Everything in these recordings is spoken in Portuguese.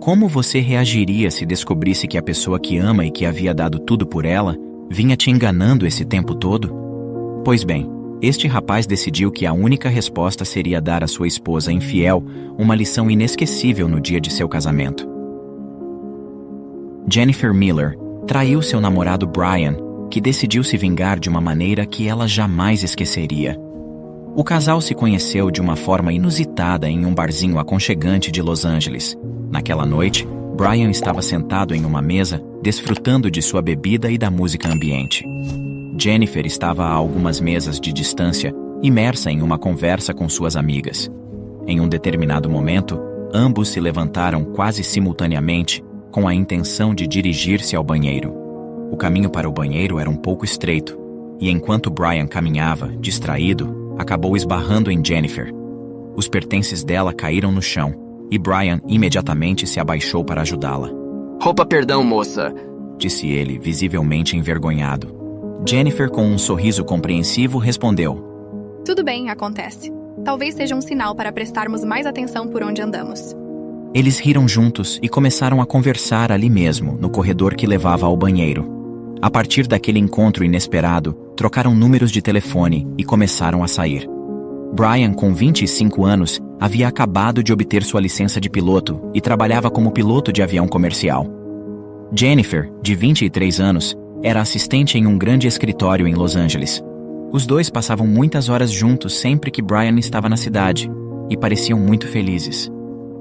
Como você reagiria se descobrisse que a pessoa que ama e que havia dado tudo por ela vinha te enganando esse tempo todo? Pois bem, este rapaz decidiu que a única resposta seria dar à sua esposa infiel uma lição inesquecível no dia de seu casamento. Jennifer Miller traiu seu namorado Brian, que decidiu se vingar de uma maneira que ela jamais esqueceria. O casal se conheceu de uma forma inusitada em um barzinho aconchegante de Los Angeles. Naquela noite, Brian estava sentado em uma mesa, desfrutando de sua bebida e da música ambiente. Jennifer estava a algumas mesas de distância, imersa em uma conversa com suas amigas. Em um determinado momento, ambos se levantaram quase simultaneamente, com a intenção de dirigir-se ao banheiro. O caminho para o banheiro era um pouco estreito, e enquanto Brian caminhava, distraído, acabou esbarrando em Jennifer. Os pertences dela caíram no chão, e Brian imediatamente se abaixou para ajudá-la. Opa, perdão, moça, disse ele, visivelmente envergonhado. Jennifer, com um sorriso compreensivo, respondeu: Tudo bem, acontece. Talvez seja um sinal para prestarmos mais atenção por onde andamos. Eles riram juntos e começaram a conversar ali mesmo, no corredor que levava ao banheiro. A partir daquele encontro inesperado, trocaram números de telefone e começaram a sair. Brian, com 25 anos, havia acabado de obter sua licença de piloto e trabalhava como piloto de avião comercial. Jennifer, de 23 anos, era assistente em um grande escritório em Los Angeles. Os dois passavam muitas horas juntos sempre que Brian estava na cidade, e pareciam muito felizes.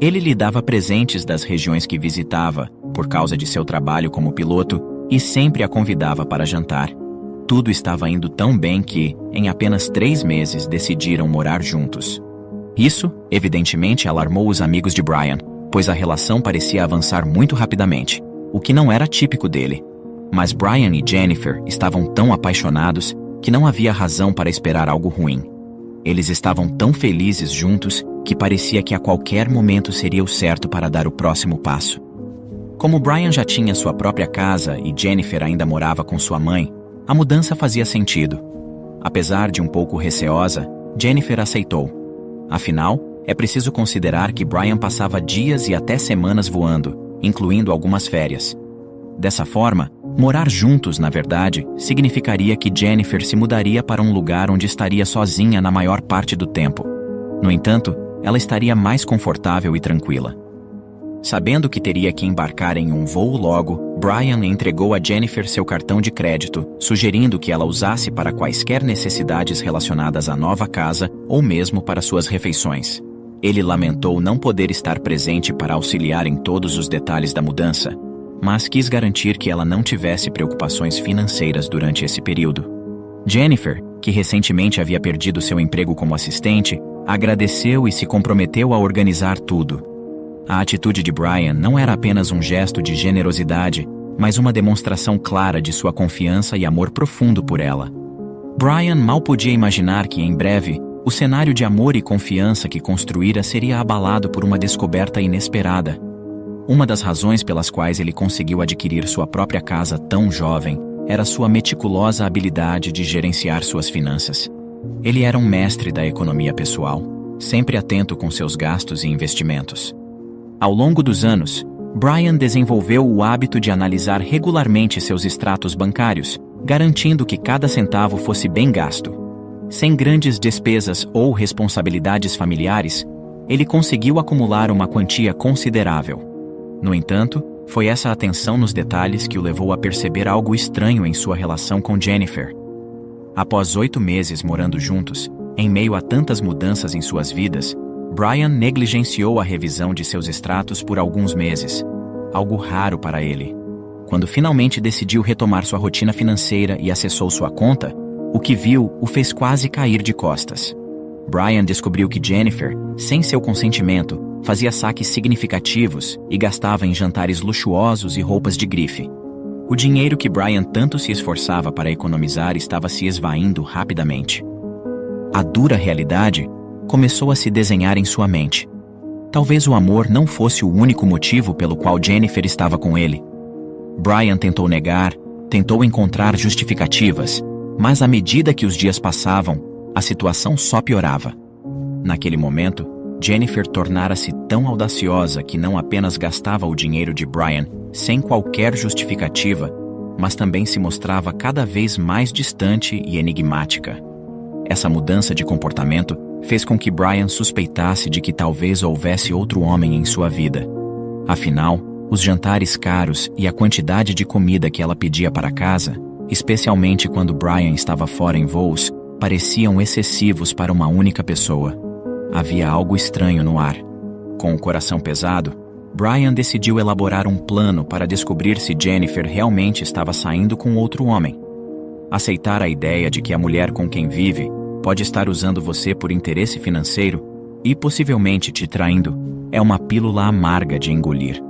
Ele lhe dava presentes das regiões que visitava, por causa de seu trabalho como piloto, e sempre a convidava para jantar. Tudo estava indo tão bem que, em apenas 3 meses, decidiram morar juntos. Isso, evidentemente, alarmou os amigos de Brian, pois a relação parecia avançar muito rapidamente, o que não era típico dele. Mas Brian e Jennifer estavam tão apaixonados que não havia razão para esperar algo ruim. Eles estavam tão felizes juntos que parecia que a qualquer momento seria o certo para dar o próximo passo. Como Brian já tinha sua própria casa e Jennifer ainda morava com sua mãe, a mudança fazia sentido. Apesar de um pouco receosa, Jennifer aceitou. Afinal, é preciso considerar que Brian passava dias e até semanas voando, incluindo algumas férias. Dessa forma, morar juntos, na verdade, significaria que Jennifer se mudaria para um lugar onde estaria sozinha na maior parte do tempo. No entanto, ela estaria mais confortável e tranquila. Sabendo que teria que embarcar em um voo logo, Brian entregou a Jennifer seu cartão de crédito, sugerindo que ela usasse para quaisquer necessidades relacionadas à nova casa ou mesmo para suas refeições. Ele lamentou não poder estar presente para auxiliar em todos os detalhes da mudança, mas quis garantir que ela não tivesse preocupações financeiras durante esse período. Jennifer, que recentemente havia perdido seu emprego como assistente, agradeceu e se comprometeu a organizar tudo. A atitude de Brian não era apenas um gesto de generosidade, mas uma demonstração clara de sua confiança e amor profundo por ela. Brian mal podia imaginar que, em breve, o cenário de amor e confiança que construíra seria abalado por uma descoberta inesperada. Uma das razões pelas quais ele conseguiu adquirir sua própria casa tão jovem era sua meticulosa habilidade de gerenciar suas finanças. Ele era um mestre da economia pessoal, sempre atento com seus gastos e investimentos. Ao longo dos anos, Brian desenvolveu o hábito de analisar regularmente seus extratos bancários, garantindo que cada centavo fosse bem gasto. Sem grandes despesas ou responsabilidades familiares, ele conseguiu acumular uma quantia considerável. No entanto, foi essa atenção nos detalhes que o levou a perceber algo estranho em sua relação com Jennifer. Após 8 meses morando juntos, em meio a tantas mudanças em suas vidas, Brian negligenciou a revisão de seus extratos por alguns meses, algo raro para ele. Quando finalmente decidiu retomar sua rotina financeira e acessou sua conta, o que viu o fez quase cair de costas. Brian descobriu que Jennifer, sem seu consentimento, fazia saques significativos e gastava em jantares luxuosos e roupas de grife. O dinheiro que Brian tanto se esforçava para economizar estava se esvaindo rapidamente. A dura realidade começou a se desenhar em sua mente. Talvez o amor não fosse o único motivo pelo qual Jennifer estava com ele. Brian tentou negar, tentou encontrar justificativas, mas à medida que os dias passavam, a situação só piorava. Naquele momento, Jennifer tornara-se tão audaciosa que não apenas gastava o dinheiro de Brian sem qualquer justificativa, mas também se mostrava cada vez mais distante e enigmática. Essa mudança de comportamento fez com que Brian suspeitasse de que talvez houvesse outro homem em sua vida. Afinal, os jantares caros e a quantidade de comida que ela pedia para casa, especialmente quando Brian estava fora em voos, pareciam excessivos para uma única pessoa. Havia algo estranho no ar. Com o coração pesado, Brian decidiu elaborar um plano para descobrir se Jennifer realmente estava saindo com outro homem. Aceitar a ideia de que a mulher com quem vive pode estar usando você por interesse financeiro e possivelmente te traindo é uma pílula amarga de engolir.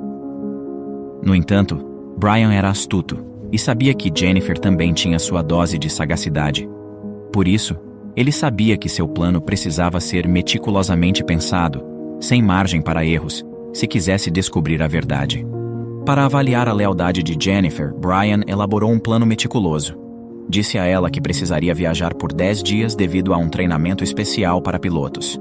No entanto, Brian era astuto e sabia que Jennifer também tinha sua dose de sagacidade. Por isso, ele sabia que seu plano precisava ser meticulosamente pensado, sem margem para erros, se quisesse descobrir a verdade. Para avaliar a lealdade de Jennifer, Brian elaborou um plano meticuloso. Disse a ela que precisaria viajar por 10 dias devido a um treinamento especial para pilotos.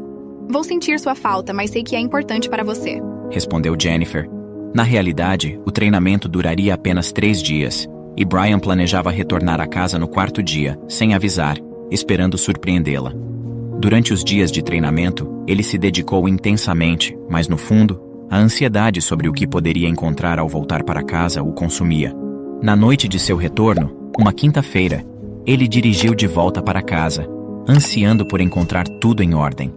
Vou sentir sua falta, mas sei que é importante para você, respondeu Jennifer. Na realidade, o treinamento duraria apenas 3 dias, e Brian planejava retornar à casa no 4º dia, sem avisar, esperando surpreendê-la. Durante os dias de treinamento, ele se dedicou intensamente, mas no fundo, a ansiedade sobre o que poderia encontrar ao voltar para casa o consumia. Na noite de seu retorno, uma quinta-feira, ele dirigiu de volta para casa, ansiando por encontrar tudo em ordem.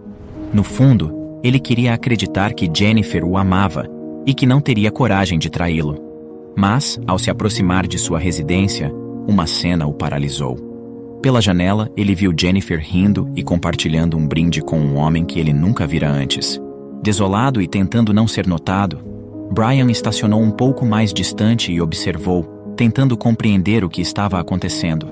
No fundo, ele queria acreditar que Jennifer o amava e que não teria coragem de traí-lo. Mas, ao se aproximar de sua residência, uma cena o paralisou. Pela janela, ele viu Jennifer rindo e compartilhando um brinde com um homem que ele nunca vira antes. Desolado e tentando não ser notado, Brian estacionou um pouco mais distante e observou, tentando compreender o que estava acontecendo.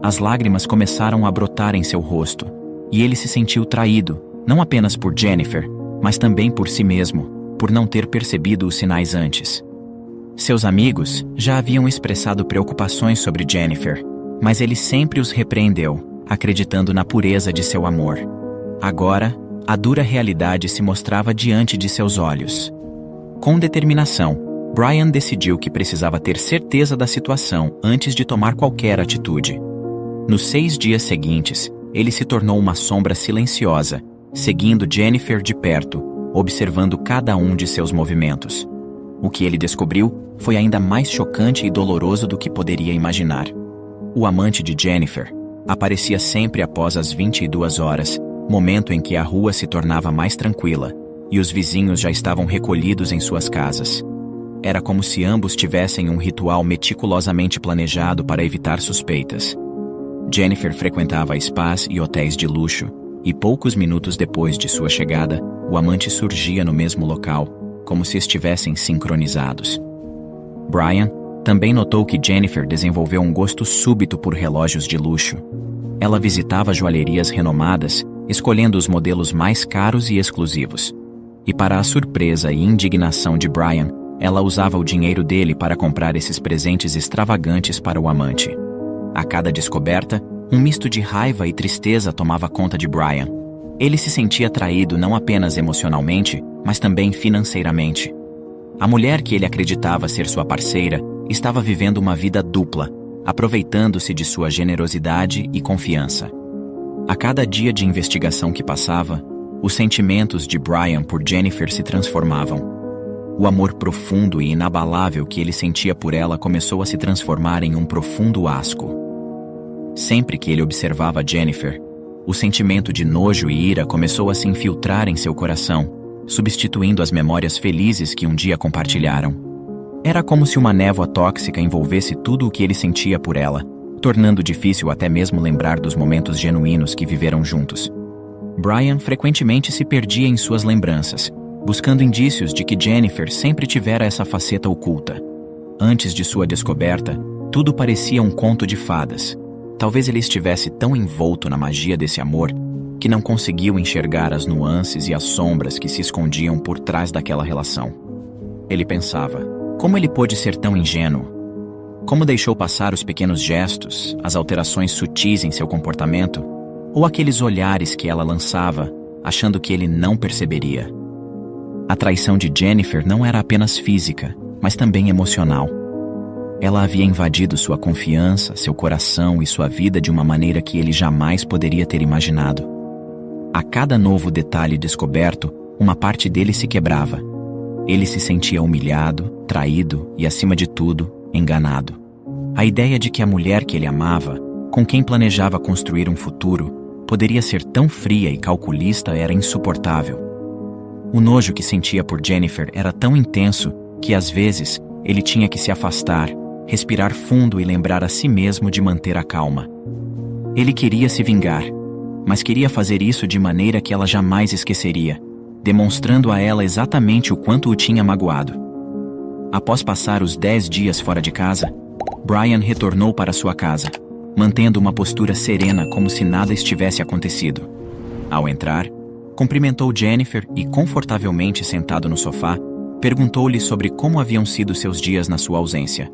As lágrimas começaram a brotar em seu rosto, e ele se sentiu traído, não apenas por Jennifer, mas também por si mesmo, por não ter percebido os sinais antes. Seus amigos já haviam expressado preocupações sobre Jennifer, mas ele sempre os repreendeu, acreditando na pureza de seu amor. Agora, a dura realidade se mostrava diante de seus olhos. Com determinação, Brian decidiu que precisava ter certeza da situação antes de tomar qualquer atitude. Nos 6 dias seguintes, ele se tornou uma sombra silenciosa, seguindo Jennifer de perto, observando cada um de seus movimentos. O que ele descobriu foi ainda mais chocante e doloroso do que poderia imaginar. O amante de Jennifer aparecia sempre após as 22 horas, momento em que a rua se tornava mais tranquila, e os vizinhos já estavam recolhidos em suas casas. Era como se ambos tivessem um ritual meticulosamente planejado para evitar suspeitas. Jennifer frequentava spas e hotéis de luxo, e poucos minutos depois de sua chegada, o amante surgia no mesmo local, como se estivessem sincronizados. Brian também notou que Jennifer desenvolveu um gosto súbito por relógios de luxo. Ela visitava joalherias renomadas, escolhendo os modelos mais caros e exclusivos. E para a surpresa e indignação de Brian, ela usava o dinheiro dele para comprar esses presentes extravagantes para o amante. A cada descoberta, um misto de raiva e tristeza tomava conta de Brian. Ele se sentia traído não apenas emocionalmente, mas também financeiramente. A mulher que ele acreditava ser sua parceira estava vivendo uma vida dupla, aproveitando-se de sua generosidade e confiança. A cada dia de investigação que passava, os sentimentos de Brian por Jennifer se transformavam. O amor profundo e inabalável que ele sentia por ela começou a se transformar em um profundo asco. Sempre que ele observava Jennifer, o sentimento de nojo e ira começou a se infiltrar em seu coração, substituindo as memórias felizes que um dia compartilharam. Era como se uma névoa tóxica envolvesse tudo o que ele sentia por ela, tornando difícil até mesmo lembrar dos momentos genuínos que viveram juntos. Brian frequentemente se perdia em suas lembranças, buscando indícios de que Jennifer sempre tivera essa faceta oculta. Antes de sua descoberta, tudo parecia um conto de fadas. Talvez ele estivesse tão envolto na magia desse amor que não conseguiu enxergar as nuances e as sombras que se escondiam por trás daquela relação. Ele pensava, como ele pôde ser tão ingênuo? Como deixou passar os pequenos gestos, as alterações sutis em seu comportamento, ou aqueles olhares que ela lançava, achando que ele não perceberia. A traição de Jennifer não era apenas física, mas também emocional. Ela havia invadido sua confiança, seu coração e sua vida de uma maneira que ele jamais poderia ter imaginado. A cada novo detalhe descoberto, uma parte dele se quebrava. Ele se sentia humilhado, traído e, acima de tudo, enganado. A ideia de que a mulher que ele amava, com quem planejava construir um futuro, poderia ser tão fria e calculista era insuportável. O nojo que sentia por Jennifer era tão intenso que, às vezes, ele tinha que se afastar, respirar fundo e lembrar a si mesmo de manter a calma. Ele queria se vingar, mas queria fazer isso de maneira que ela jamais esqueceria, demonstrando a ela exatamente o quanto o tinha magoado. Após passar os 10 dias fora de casa, Brian retornou para sua casa, mantendo uma postura serena como se nada estivesse acontecido. Ao entrar, cumprimentou Jennifer e, confortavelmente sentado no sofá, perguntou-lhe sobre como haviam sido seus dias na sua ausência.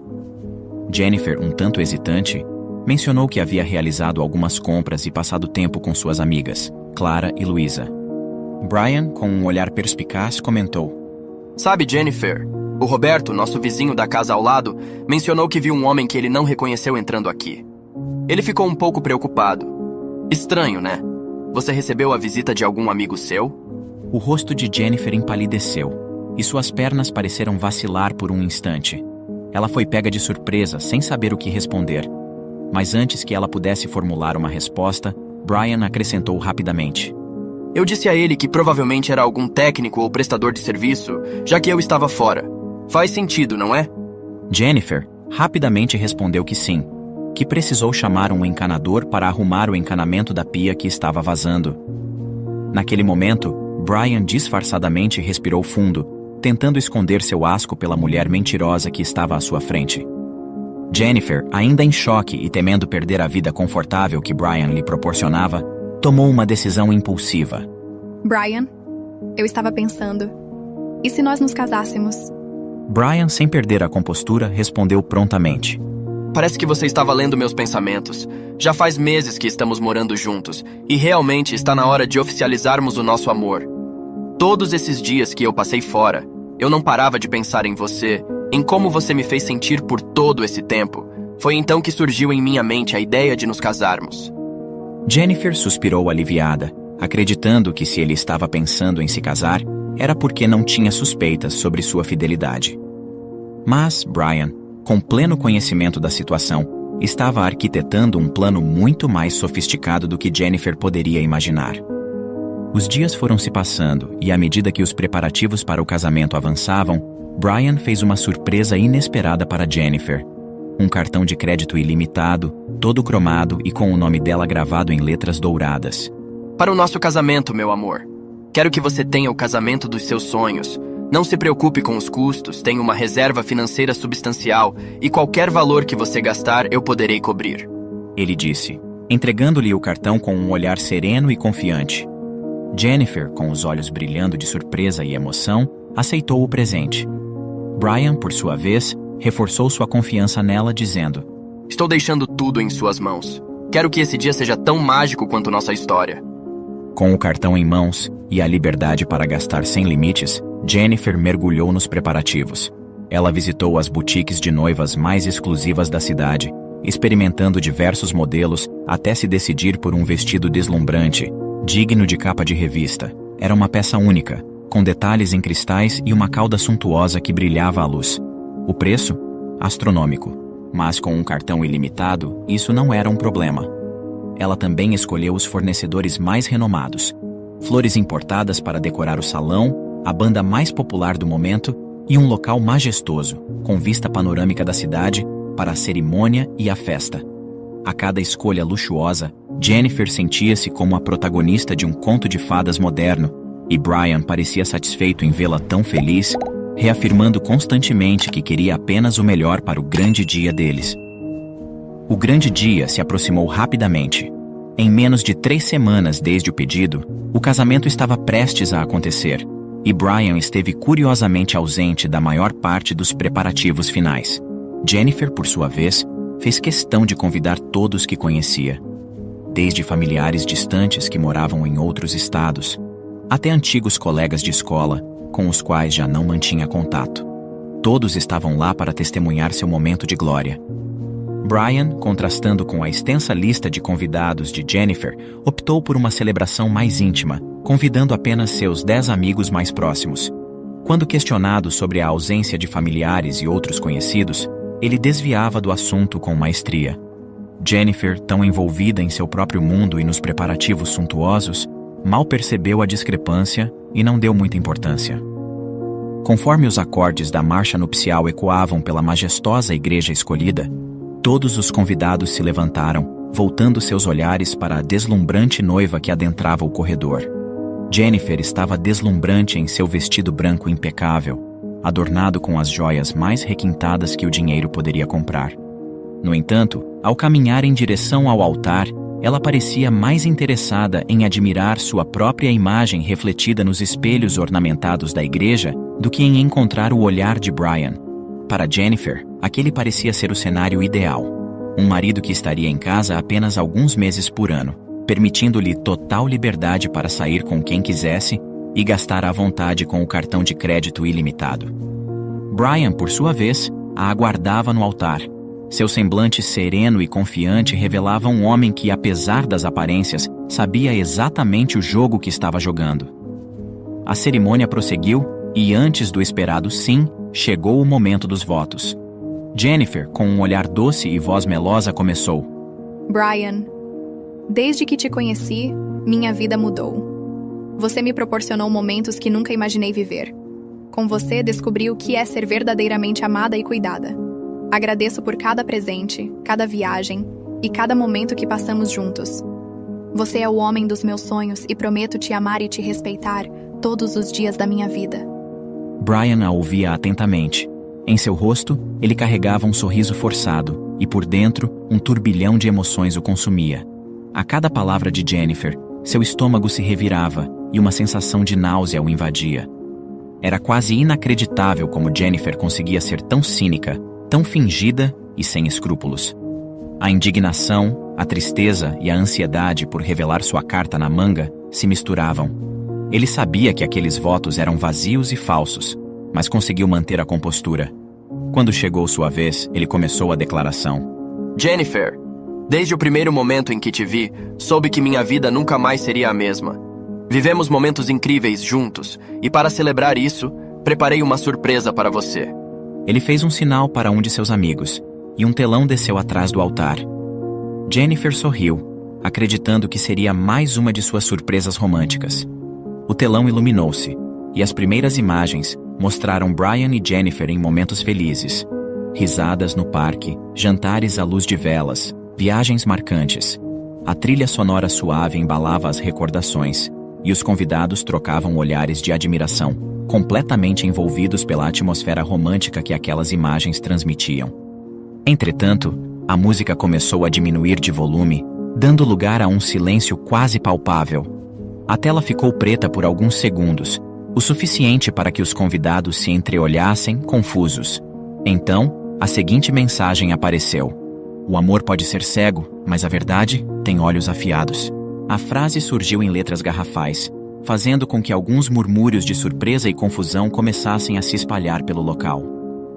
Jennifer, um tanto hesitante, mencionou que havia realizado algumas compras e passado tempo com suas amigas, Clara e Luísa. Brian, com um olhar perspicaz, comentou: Sabe, Jennifer, o Roberto, nosso vizinho da casa ao lado, mencionou que viu um homem que ele não reconheceu entrando aqui. Ele ficou um pouco preocupado. Estranho, né? Você recebeu a visita de algum amigo seu? O rosto de Jennifer empalideceu, e suas pernas pareceram vacilar por um instante. Ela foi pega de surpresa, sem saber o que responder. Mas antes que ela pudesse formular uma resposta, Brian acrescentou rapidamente: Eu disse a ele que provavelmente era algum técnico ou prestador de serviço, já que eu estava fora. Faz sentido, não é? Jennifer rapidamente respondeu que sim, que precisou chamar um encanador para arrumar o encanamento da pia que estava vazando. Naquele momento, Brian disfarçadamente respirou fundo, tentando esconder seu asco pela mulher mentirosa que estava à sua frente. Jennifer, ainda em choque e temendo perder a vida confortável que Brian lhe proporcionava, tomou uma decisão impulsiva. Brian, eu estava pensando, e se nós nos casássemos? Brian, sem perder a compostura, respondeu prontamente: Parece que você estava lendo meus pensamentos. Já faz meses que estamos morando juntos, e realmente está na hora de oficializarmos o nosso amor. Todos esses dias que eu passei fora, eu não parava de pensar em você, em como você me fez sentir por todo esse tempo. Foi então que surgiu em minha mente a ideia de nos casarmos. Jennifer suspirou aliviada, acreditando que se ele estava pensando em se casar, era porque não tinha suspeitas sobre sua fidelidade. Mas Brian, com pleno conhecimento da situação, estava arquitetando um plano muito mais sofisticado do que Jennifer poderia imaginar. Os dias foram se passando e, à medida que os preparativos para o casamento avançavam, Brian fez uma surpresa inesperada para Jennifer. Um cartão de crédito ilimitado, todo cromado e com o nome dela gravado em letras douradas. Para o nosso casamento, meu amor. Quero que você tenha o casamento dos seus sonhos. Não se preocupe com os custos, tenho uma reserva financeira substancial e qualquer valor que você gastar eu poderei cobrir. Ele disse, entregando-lhe o cartão com um olhar sereno e confiante. Jennifer, com os olhos brilhando de surpresa e emoção, aceitou o presente. Brian, por sua vez, reforçou sua confiança nela, dizendo: Estou deixando tudo em suas mãos. Quero que esse dia seja tão mágico quanto nossa história. Com o cartão em mãos e a liberdade para gastar sem limites, Jennifer mergulhou nos preparativos. Ela visitou as boutiques de noivas mais exclusivas da cidade, experimentando diversos modelos até se decidir por um vestido deslumbrante, digno de capa de revista. Era uma peça única, com detalhes em cristais e uma cauda suntuosa que brilhava à luz. O preço? Astronômico. Mas com um cartão ilimitado, isso não era um problema. Ela também escolheu os fornecedores mais renomados. Flores importadas para decorar o salão, a banda mais popular do momento e um local majestoso, com vista panorâmica da cidade, para a cerimônia e a festa. A cada escolha luxuosa, Jennifer sentia-se como a protagonista de um conto de fadas moderno, e Brian parecia satisfeito em vê-la tão feliz, reafirmando constantemente que queria apenas o melhor para o grande dia deles. O grande dia se aproximou rapidamente. Em menos de 3 semanas desde o pedido, o casamento estava prestes a acontecer, e Brian esteve curiosamente ausente da maior parte dos preparativos finais. Jennifer, por sua vez, fez questão de convidar todos que conhecia. Desde familiares distantes que moravam em outros estados, até antigos colegas de escola, com os quais já não mantinha contato. Todos estavam lá para testemunhar seu momento de glória. Brian, contrastando com a extensa lista de convidados de Jennifer, optou por uma celebração mais íntima, convidando apenas seus 10 amigos mais próximos. Quando questionado sobre a ausência de familiares e outros conhecidos, ele desviava do assunto com maestria. Jennifer, tão envolvida em seu próprio mundo e nos preparativos suntuosos, mal percebeu a discrepância e não deu muita importância. Conforme os acordes da marcha nupcial ecoavam pela majestosa igreja escolhida, todos os convidados se levantaram, voltando seus olhares para a deslumbrante noiva que adentrava o corredor. Jennifer estava deslumbrante em seu vestido branco impecável, adornado com as joias mais requintadas que o dinheiro poderia comprar. No entanto, ao caminhar em direção ao altar, ela parecia mais interessada em admirar sua própria imagem refletida nos espelhos ornamentados da igreja do que em encontrar o olhar de Brian. Para Jennifer, aquele parecia ser o cenário ideal. Um marido que estaria em casa apenas alguns meses por ano, permitindo-lhe total liberdade para sair com quem quisesse e gastar à vontade com o cartão de crédito ilimitado. Brian, por sua vez, a aguardava no altar. Seu semblante sereno e confiante revelava um homem que, apesar das aparências, sabia exatamente o jogo que estava jogando. A cerimônia prosseguiu e, antes do esperado sim, chegou o momento dos votos. Jennifer, com um olhar doce e voz melosa, começou. Brian, desde que te conheci, minha vida mudou. Você me proporcionou momentos que nunca imaginei viver. Com você, descobri o que é ser verdadeiramente amada e cuidada. Agradeço por cada presente, cada viagem e cada momento que passamos juntos. Você é o homem dos meus sonhos e prometo te amar e te respeitar todos os dias da minha vida. Brian a ouvia atentamente. Em seu rosto, ele carregava um sorriso forçado e, por dentro, um turbilhão de emoções o consumia. A cada palavra de Jennifer, seu estômago se revirava e uma sensação de náusea o invadia. Era quase inacreditável como Jennifer conseguia ser tão cínica, tão fingida e sem escrúpulos. A indignação, a tristeza e a ansiedade por revelar sua carta na manga se misturavam. Ele sabia que aqueles votos eram vazios e falsos, mas conseguiu manter a compostura. Quando chegou sua vez, ele começou a declaração. Jennifer, desde o primeiro momento em que te vi, soube que minha vida nunca mais seria a mesma. Vivemos momentos incríveis juntos, e para celebrar isso, preparei uma surpresa para você. Ele fez um sinal para um de seus amigos, e um telão desceu atrás do altar. Jennifer sorriu, acreditando que seria mais uma de suas surpresas românticas. O telão iluminou-se, e as primeiras imagens mostraram Brian e Jennifer em momentos felizes. Risadas no parque, jantares à luz de velas, viagens marcantes. A trilha sonora suave embalava as recordações, e os convidados trocavam olhares de admiração, completamente envolvidos pela atmosfera romântica que aquelas imagens transmitiam. Entretanto, a música começou a diminuir de volume, dando lugar a um silêncio quase palpável. A tela ficou preta por alguns segundos, o suficiente para que os convidados se entreolhassem, confusos. Então, a seguinte mensagem apareceu. O amor pode ser cego, mas a verdade tem olhos afiados. A frase surgiu em letras garrafais, fazendo com que alguns murmúrios de surpresa e confusão começassem a se espalhar pelo local.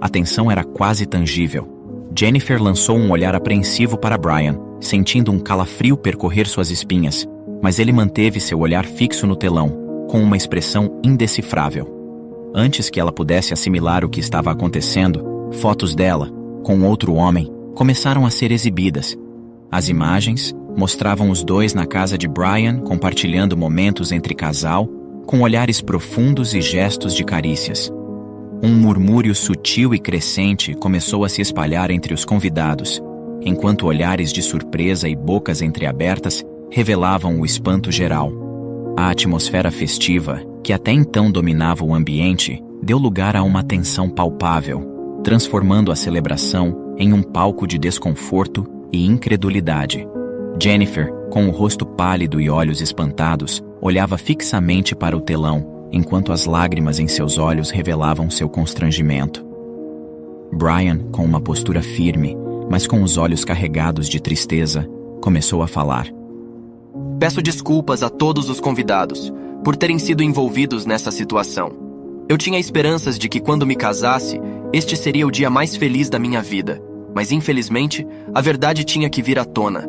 A tensão era quase tangível. Jennifer lançou um olhar apreensivo para Brian, sentindo um calafrio percorrer suas espinhas, mas ele manteve seu olhar fixo no telão, com uma expressão indecifrável. Antes que ela pudesse assimilar o que estava acontecendo, fotos dela, com outro homem, começaram a ser exibidas. As imagens mostravam os dois na casa de Brian compartilhando momentos entre casal, com olhares profundos e gestos de carícias. Um murmúrio sutil e crescente começou a se espalhar entre os convidados, enquanto olhares de surpresa e bocas entreabertas revelavam o espanto geral. A atmosfera festiva, que até então dominava o ambiente, deu lugar a uma tensão palpável, transformando a celebração em um palco de desconforto e incredulidade. Jennifer, com o rosto pálido e olhos espantados, olhava fixamente para o telão, enquanto as lágrimas em seus olhos revelavam seu constrangimento. Brian, com uma postura firme, mas com os olhos carregados de tristeza, começou a falar. Peço desculpas a todos os convidados. por terem sido envolvidos nessa situação. Eu tinha esperanças de que quando me casasse, este seria o dia mais feliz da minha vida, mas infelizmente, a verdade tinha que vir à tona.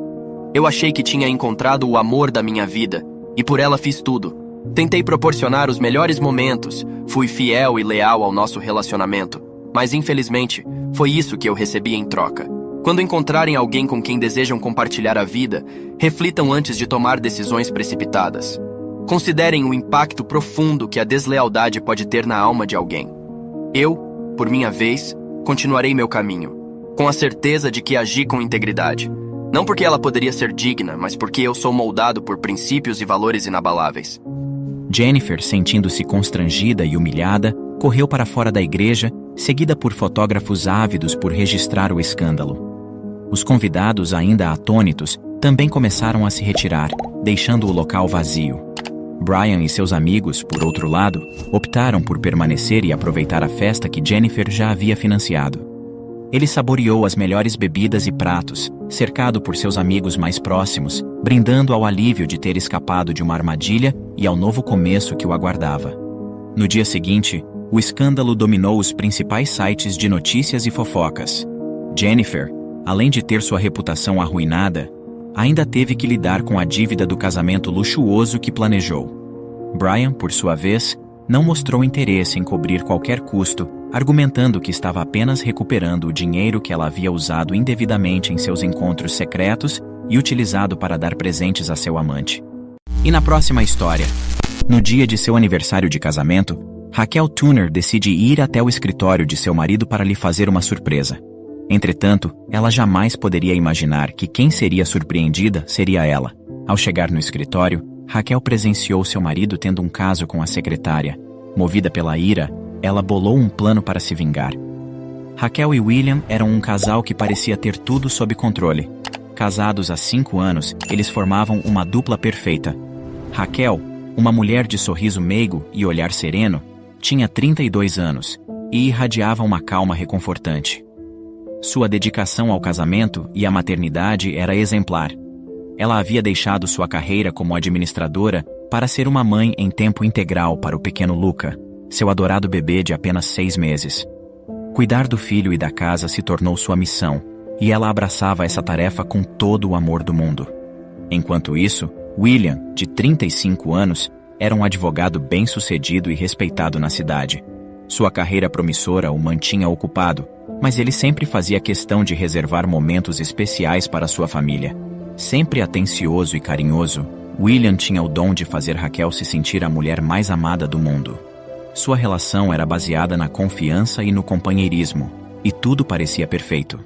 Eu achei que tinha encontrado o amor da minha vida, e por ela fiz tudo. Tentei proporcionar os melhores momentos, fui fiel e leal ao nosso relacionamento, mas infelizmente, foi isso que eu recebi em troca. Quando encontrarem alguém com quem desejam compartilhar a vida, reflitam antes de tomar decisões precipitadas. Considerem o impacto profundo que a deslealdade pode ter na alma de alguém. Eu, por minha vez, continuarei meu caminho, com a certeza de que agi com integridade. Não porque ela poderia ser digna, mas porque eu sou moldado por princípios e valores inabaláveis. Jennifer, sentindo-se constrangida e humilhada, correu para fora da igreja, seguida por fotógrafos ávidos por registrar o escândalo. Os convidados, ainda atônitos, também começaram a se retirar, deixando o local vazio. Brian e seus amigos, por outro lado, optaram por permanecer e aproveitar a festa que Jennifer já havia financiado. Ele saboreou as melhores bebidas e pratos, cercado por seus amigos mais próximos, brindando ao alívio de ter escapado de uma armadilha e ao novo começo que o aguardava. No dia seguinte, o escândalo dominou os principais sites de notícias e fofocas. Jennifer, além de ter sua reputação arruinada, ainda teve que lidar com a dívida do casamento luxuoso que planejou. Brian, por sua vez, não mostrou interesse em cobrir qualquer custo, argumentando que estava apenas recuperando o dinheiro que ela havia usado indevidamente em seus encontros secretos e utilizado para dar presentes a seu amante. E na próxima história, no dia de seu aniversário de casamento, Raquel Turner decide ir até o escritório de seu marido para lhe fazer uma surpresa. Entretanto, ela jamais poderia imaginar que quem seria surpreendida seria ela. Ao chegar no escritório, Raquel presenciou seu marido tendo um caso com a secretária. Movida pela ira, ela bolou um plano para se vingar. Raquel e William eram um casal que parecia ter tudo sob controle. Casados há 5 anos, eles formavam uma dupla perfeita. Raquel, uma mulher de sorriso meigo e olhar sereno, tinha 32 anos e irradiava uma calma reconfortante. Sua dedicação ao casamento e à maternidade era exemplar. Ela havia deixado sua carreira como administradora para ser uma mãe em tempo integral para o pequeno Luca, seu adorado bebê de apenas 6 meses. Cuidar do filho e da casa se tornou sua missão, e ela abraçava essa tarefa com todo o amor do mundo. Enquanto isso, William, de 35 anos, era um advogado bem-sucedido e respeitado na cidade. Sua carreira promissora o mantinha ocupado, mas ele sempre fazia questão de reservar momentos especiais para sua família. Sempre atencioso e carinhoso, William tinha o dom de fazer Raquel se sentir a mulher mais amada do mundo. Sua relação era baseada na confiança e no companheirismo, e tudo parecia perfeito.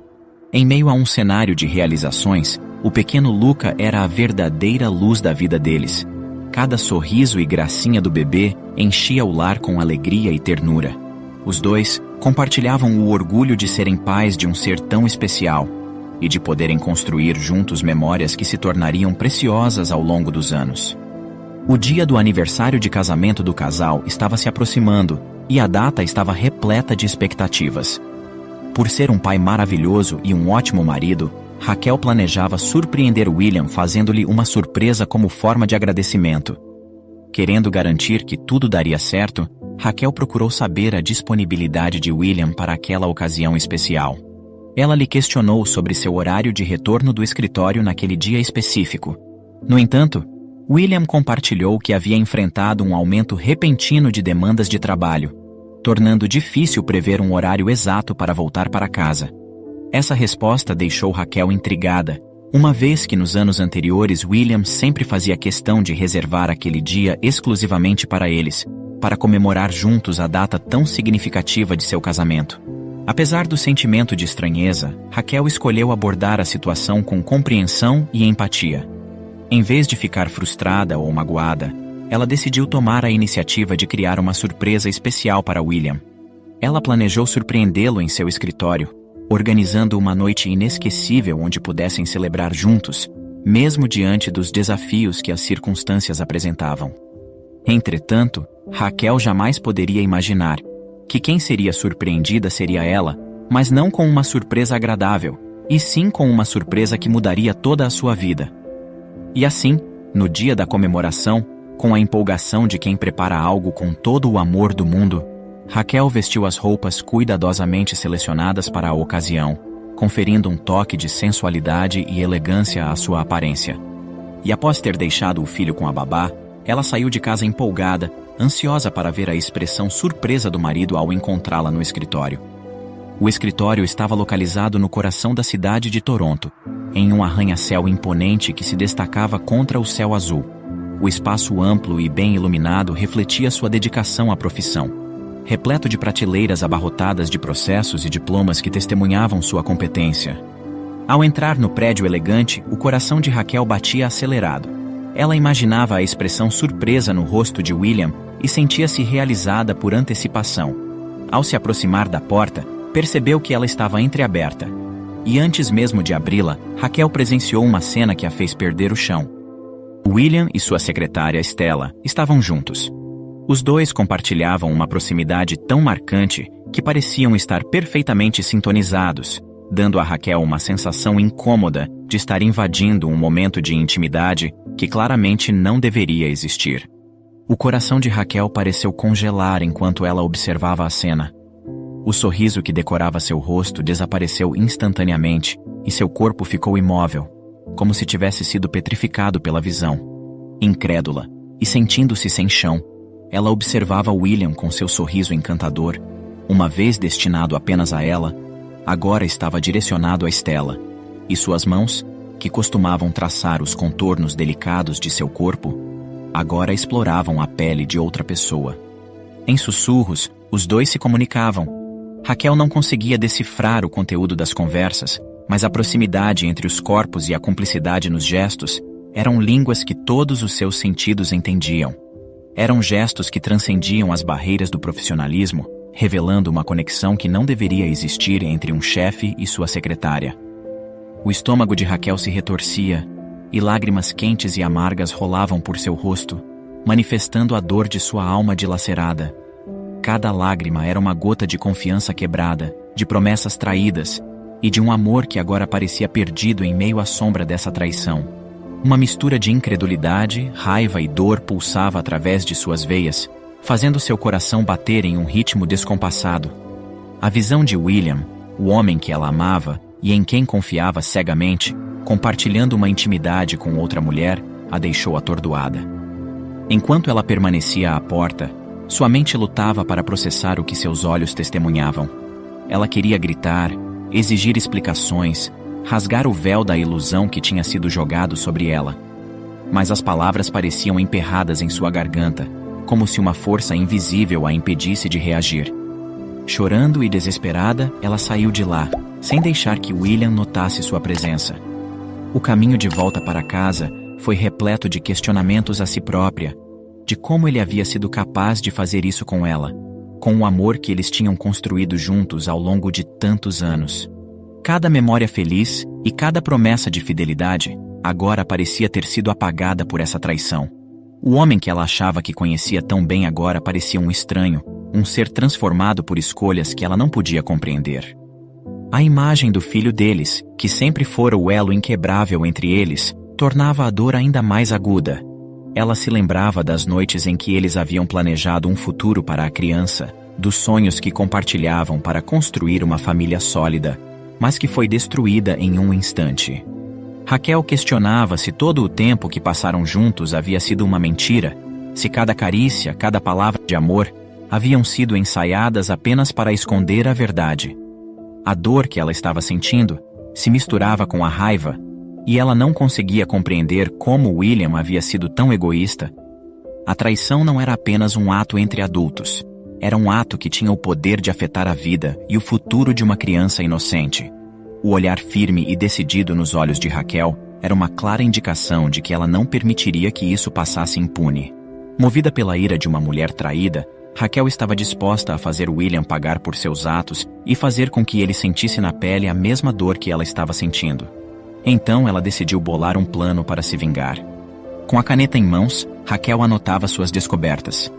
Em meio a um cenário de realizações, o pequeno Luca era a verdadeira luz da vida deles. Cada sorriso e gracinha do bebê enchia o lar com alegria e ternura. Os dois compartilhavam o orgulho de serem pais de um ser tão especial e de poderem construir juntos memórias que se tornariam preciosas ao longo dos anos. O dia do aniversário de casamento do casal estava se aproximando e a data estava repleta de expectativas. Por ser um pai maravilhoso e um ótimo marido, Raquel planejava surpreender William fazendo-lhe uma surpresa como forma de agradecimento. Querendo garantir que tudo daria certo, Raquel procurou saber a disponibilidade de William para aquela ocasião especial. Ela lhe questionou sobre seu horário de retorno do escritório naquele dia específico. No entanto, William compartilhou que havia enfrentado um aumento repentino de demandas de trabalho, tornando difícil prever um horário exato para voltar para casa. Essa resposta deixou Raquel intrigada, uma vez que nos anos anteriores William sempre fazia questão de reservar aquele dia exclusivamente para eles, para comemorar juntos a data tão significativa de seu casamento. Apesar do sentimento de estranheza, Raquel escolheu abordar a situação com compreensão e empatia. Em vez de ficar frustrada ou magoada, ela decidiu tomar a iniciativa de criar uma surpresa especial para William. Ela planejou surpreendê-lo em seu escritório, organizando uma noite inesquecível onde pudessem celebrar juntos, mesmo diante dos desafios que as circunstâncias apresentavam. Entretanto, Raquel jamais poderia imaginar que quem seria surpreendida seria ela, mas não com uma surpresa agradável, e sim com uma surpresa que mudaria toda a sua vida. E assim, no dia da comemoração, Com a empolgação de quem prepara algo com todo o amor do mundo, Raquel vestiu as roupas cuidadosamente selecionadas para a ocasião, conferindo um toque de sensualidade e elegância à sua aparência. E após ter deixado o filho com a babá, ela saiu de casa empolgada, ansiosa para ver a expressão surpresa do marido ao encontrá-la no escritório. O escritório estava localizado no coração da cidade de Toronto, em um arranha-céu imponente que se destacava contra o céu azul. O espaço amplo e bem iluminado refletia sua dedicação à profissão, repleto de prateleiras abarrotadas de processos e diplomas que testemunhavam sua competência. Ao entrar no prédio elegante, o coração de Raquel batia acelerado. Ela imaginava a expressão surpresa no rosto de William e sentia-se realizada por antecipação. Ao se aproximar da porta, percebeu que ela estava entreaberta. E antes mesmo de abri-la, Raquel presenciou uma cena que a fez perder o chão. William e sua secretária Stella estavam juntos. Os dois compartilhavam uma proximidade tão marcante que pareciam estar perfeitamente sintonizados, dando a Raquel uma sensação incômoda de estar invadindo um momento de intimidade que claramente não deveria existir. O coração de Raquel pareceu congelar enquanto ela observava a cena. O sorriso que decorava seu rosto desapareceu instantaneamente e seu corpo ficou imóvel, como se tivesse sido petrificado pela visão. Incrédula e sentindo-se sem chão, ela observava William com seu sorriso encantador, uma vez destinado apenas a ela, agora estava direcionado a Stella, e suas mãos, que costumavam traçar os contornos delicados de seu corpo, agora exploravam a pele de outra pessoa. Em sussurros, os dois se comunicavam. Raquel não conseguia decifrar o conteúdo das conversas, mas a proximidade entre os corpos e a cumplicidade nos gestos eram línguas que todos os seus sentidos entendiam. Eram gestos que transcendiam as barreiras do profissionalismo, revelando uma conexão que não deveria existir entre um chefe e sua secretária. O estômago de Raquel se retorcia, e lágrimas quentes e amargas rolavam por seu rosto, manifestando a dor de sua alma dilacerada. Cada lágrima era uma gota de confiança quebrada, de promessas traídas, e de um amor que agora parecia perdido em meio à sombra dessa traição. Uma mistura de incredulidade, raiva e dor pulsava através de suas veias, fazendo seu coração bater em um ritmo descompassado. A visão de William, o homem que ela amava e em quem confiava cegamente, compartilhando uma intimidade com outra mulher, a deixou atordoada. Enquanto ela permanecia à porta, sua mente lutava para processar o que seus olhos testemunhavam. Ela queria gritar, exigir explicações, rasgar o véu da ilusão que tinha sido jogado sobre ela. Mas as palavras pareciam emperradas em sua garganta, como se uma força invisível a impedisse de reagir. Chorando e desesperada, ela saiu de lá, sem deixar que William notasse sua presença. O caminho de volta para casa foi repleto de questionamentos a si própria, de como ele havia sido capaz de fazer isso com ela, com o amor que eles tinham construído juntos ao longo de tantos anos. Cada memória feliz e cada promessa de fidelidade agora parecia ter sido apagada por essa traição. O homem que ela achava que conhecia tão bem agora parecia um estranho, um ser transformado por escolhas que ela não podia compreender. A imagem do filho deles, que sempre fora o elo inquebrável entre eles, tornava a dor ainda mais aguda. Ela se lembrava das noites em que eles haviam planejado um futuro para a criança, dos sonhos que compartilhavam para construir uma família sólida, mas que foi destruída em um instante. Raquel questionava se todo o tempo que passaram juntos havia sido uma mentira, se cada carícia, cada palavra de amor haviam sido ensaiadas apenas para esconder a verdade. A dor que ela estava sentindo se misturava com a raiva, e ela não conseguia compreender como William havia sido tão egoísta. A traição não era apenas um ato entre adultos. Era um ato que tinha o poder de afetar a vida e o futuro de uma criança inocente. O olhar firme e decidido nos olhos de Raquel era uma clara indicação de que ela não permitiria que isso passasse impune. Movida pela ira de uma mulher traída, Raquel estava disposta a fazer William pagar por seus atos e fazer com que ele sentisse na pele a mesma dor que ela estava sentindo. Então ela decidiu bolar um plano para se vingar. Com a caneta em mãos, Raquel anotava suas descobertas.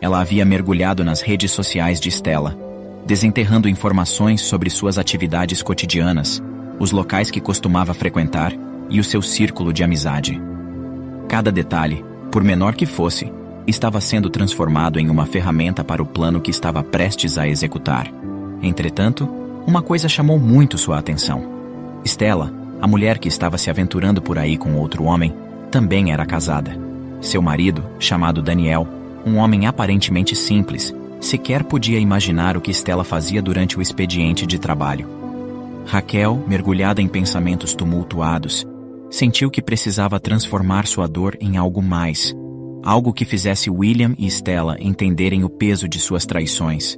Ela havia mergulhado nas redes sociais de Stella, desenterrando informações sobre suas atividades cotidianas, os locais que costumava frequentar e o seu círculo de amizade. Cada detalhe, Por menor que fosse, estava sendo transformado em uma ferramenta para o plano que estava prestes a executar. Entretanto, uma coisa chamou muito sua atenção. Stella, a mulher que estava se aventurando por aí com outro homem, também era casada. Seu marido, chamado Daniel, um homem aparentemente simples, sequer podia imaginar o que Stella fazia durante o expediente de trabalho. Raquel, mergulhada em pensamentos tumultuados, sentiu que precisava transformar sua dor em algo mais, algo que fizesse William e Stella entenderem o peso de suas traições.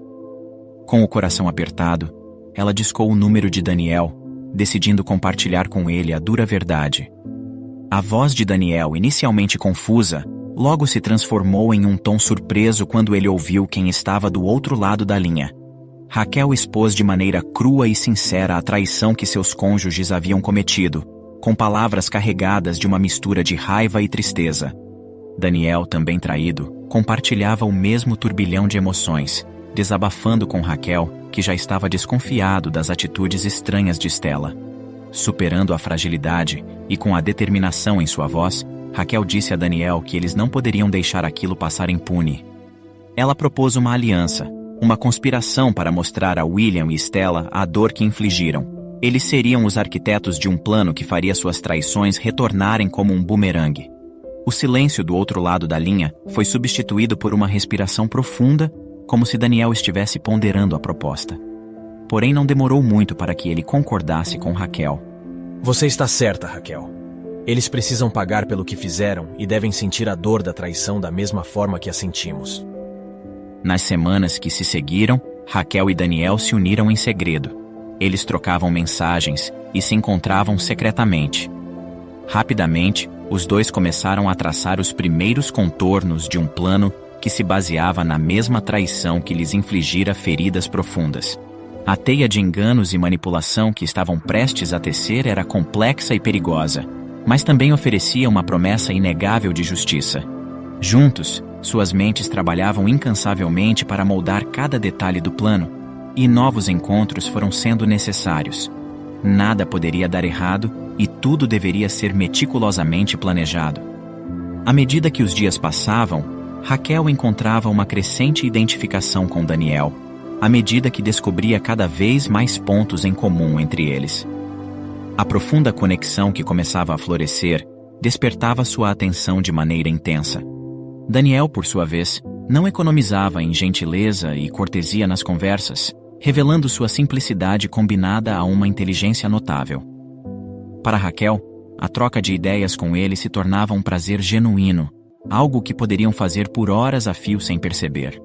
Com o coração apertado, ela discou o número de Daniel, decidindo compartilhar com ele a dura verdade. A voz de Daniel, inicialmente confusa, logo se transformou em um tom surpreso quando ele ouviu quem estava do outro lado da linha. Raquel expôs de maneira crua e sincera a traição que seus cônjuges haviam cometido, com palavras carregadas de uma mistura de raiva e tristeza. Daniel, também traído, compartilhava o mesmo turbilhão de emoções, desabafando com Raquel, que já estava desconfiado das atitudes estranhas de Stella. Superando a fragilidade e com a determinação em sua voz, Raquel disse a Daniel que eles não poderiam deixar aquilo passar impune. Ela propôs uma aliança, uma conspiração para mostrar a William e Stella a dor que infligiram. Eles seriam os arquitetos de um plano que faria suas traições retornarem como um bumerangue. O silêncio do outro lado da linha foi substituído por uma respiração profunda, como se Daniel estivesse ponderando a proposta. Porém, não demorou muito para que ele concordasse com Raquel. Você está certa, Raquel. Eles precisam pagar pelo que fizeram e devem sentir a dor da traição da mesma forma que a sentimos. Nas semanas que se seguiram, Raquel e Daniel se uniram em segredo. Eles trocavam mensagens e se encontravam secretamente. Rapidamente, os dois começaram a traçar os primeiros contornos de um plano que se baseava na mesma traição que lhes infligira feridas profundas. A teia de enganos e manipulação que estavam prestes a tecer era complexa e perigosa, mas também oferecia uma promessa inegável de justiça. Juntos, suas mentes trabalhavam incansavelmente para moldar cada detalhe do plano, e novos encontros foram sendo necessários. Nada poderia dar errado e tudo deveria ser meticulosamente planejado. À medida que os dias passavam, Raquel encontrava uma crescente identificação com Daniel, à medida que descobria cada vez mais pontos em comum entre eles. A profunda conexão que começava a florescer despertava sua atenção de maneira intensa. Daniel, por sua vez, não economizava em gentileza e cortesia nas conversas, revelando sua simplicidade combinada a uma inteligência notável. Para Raquel, a troca de ideias com ele se tornava um prazer genuíno, algo que poderiam fazer por horas a fio sem perceber.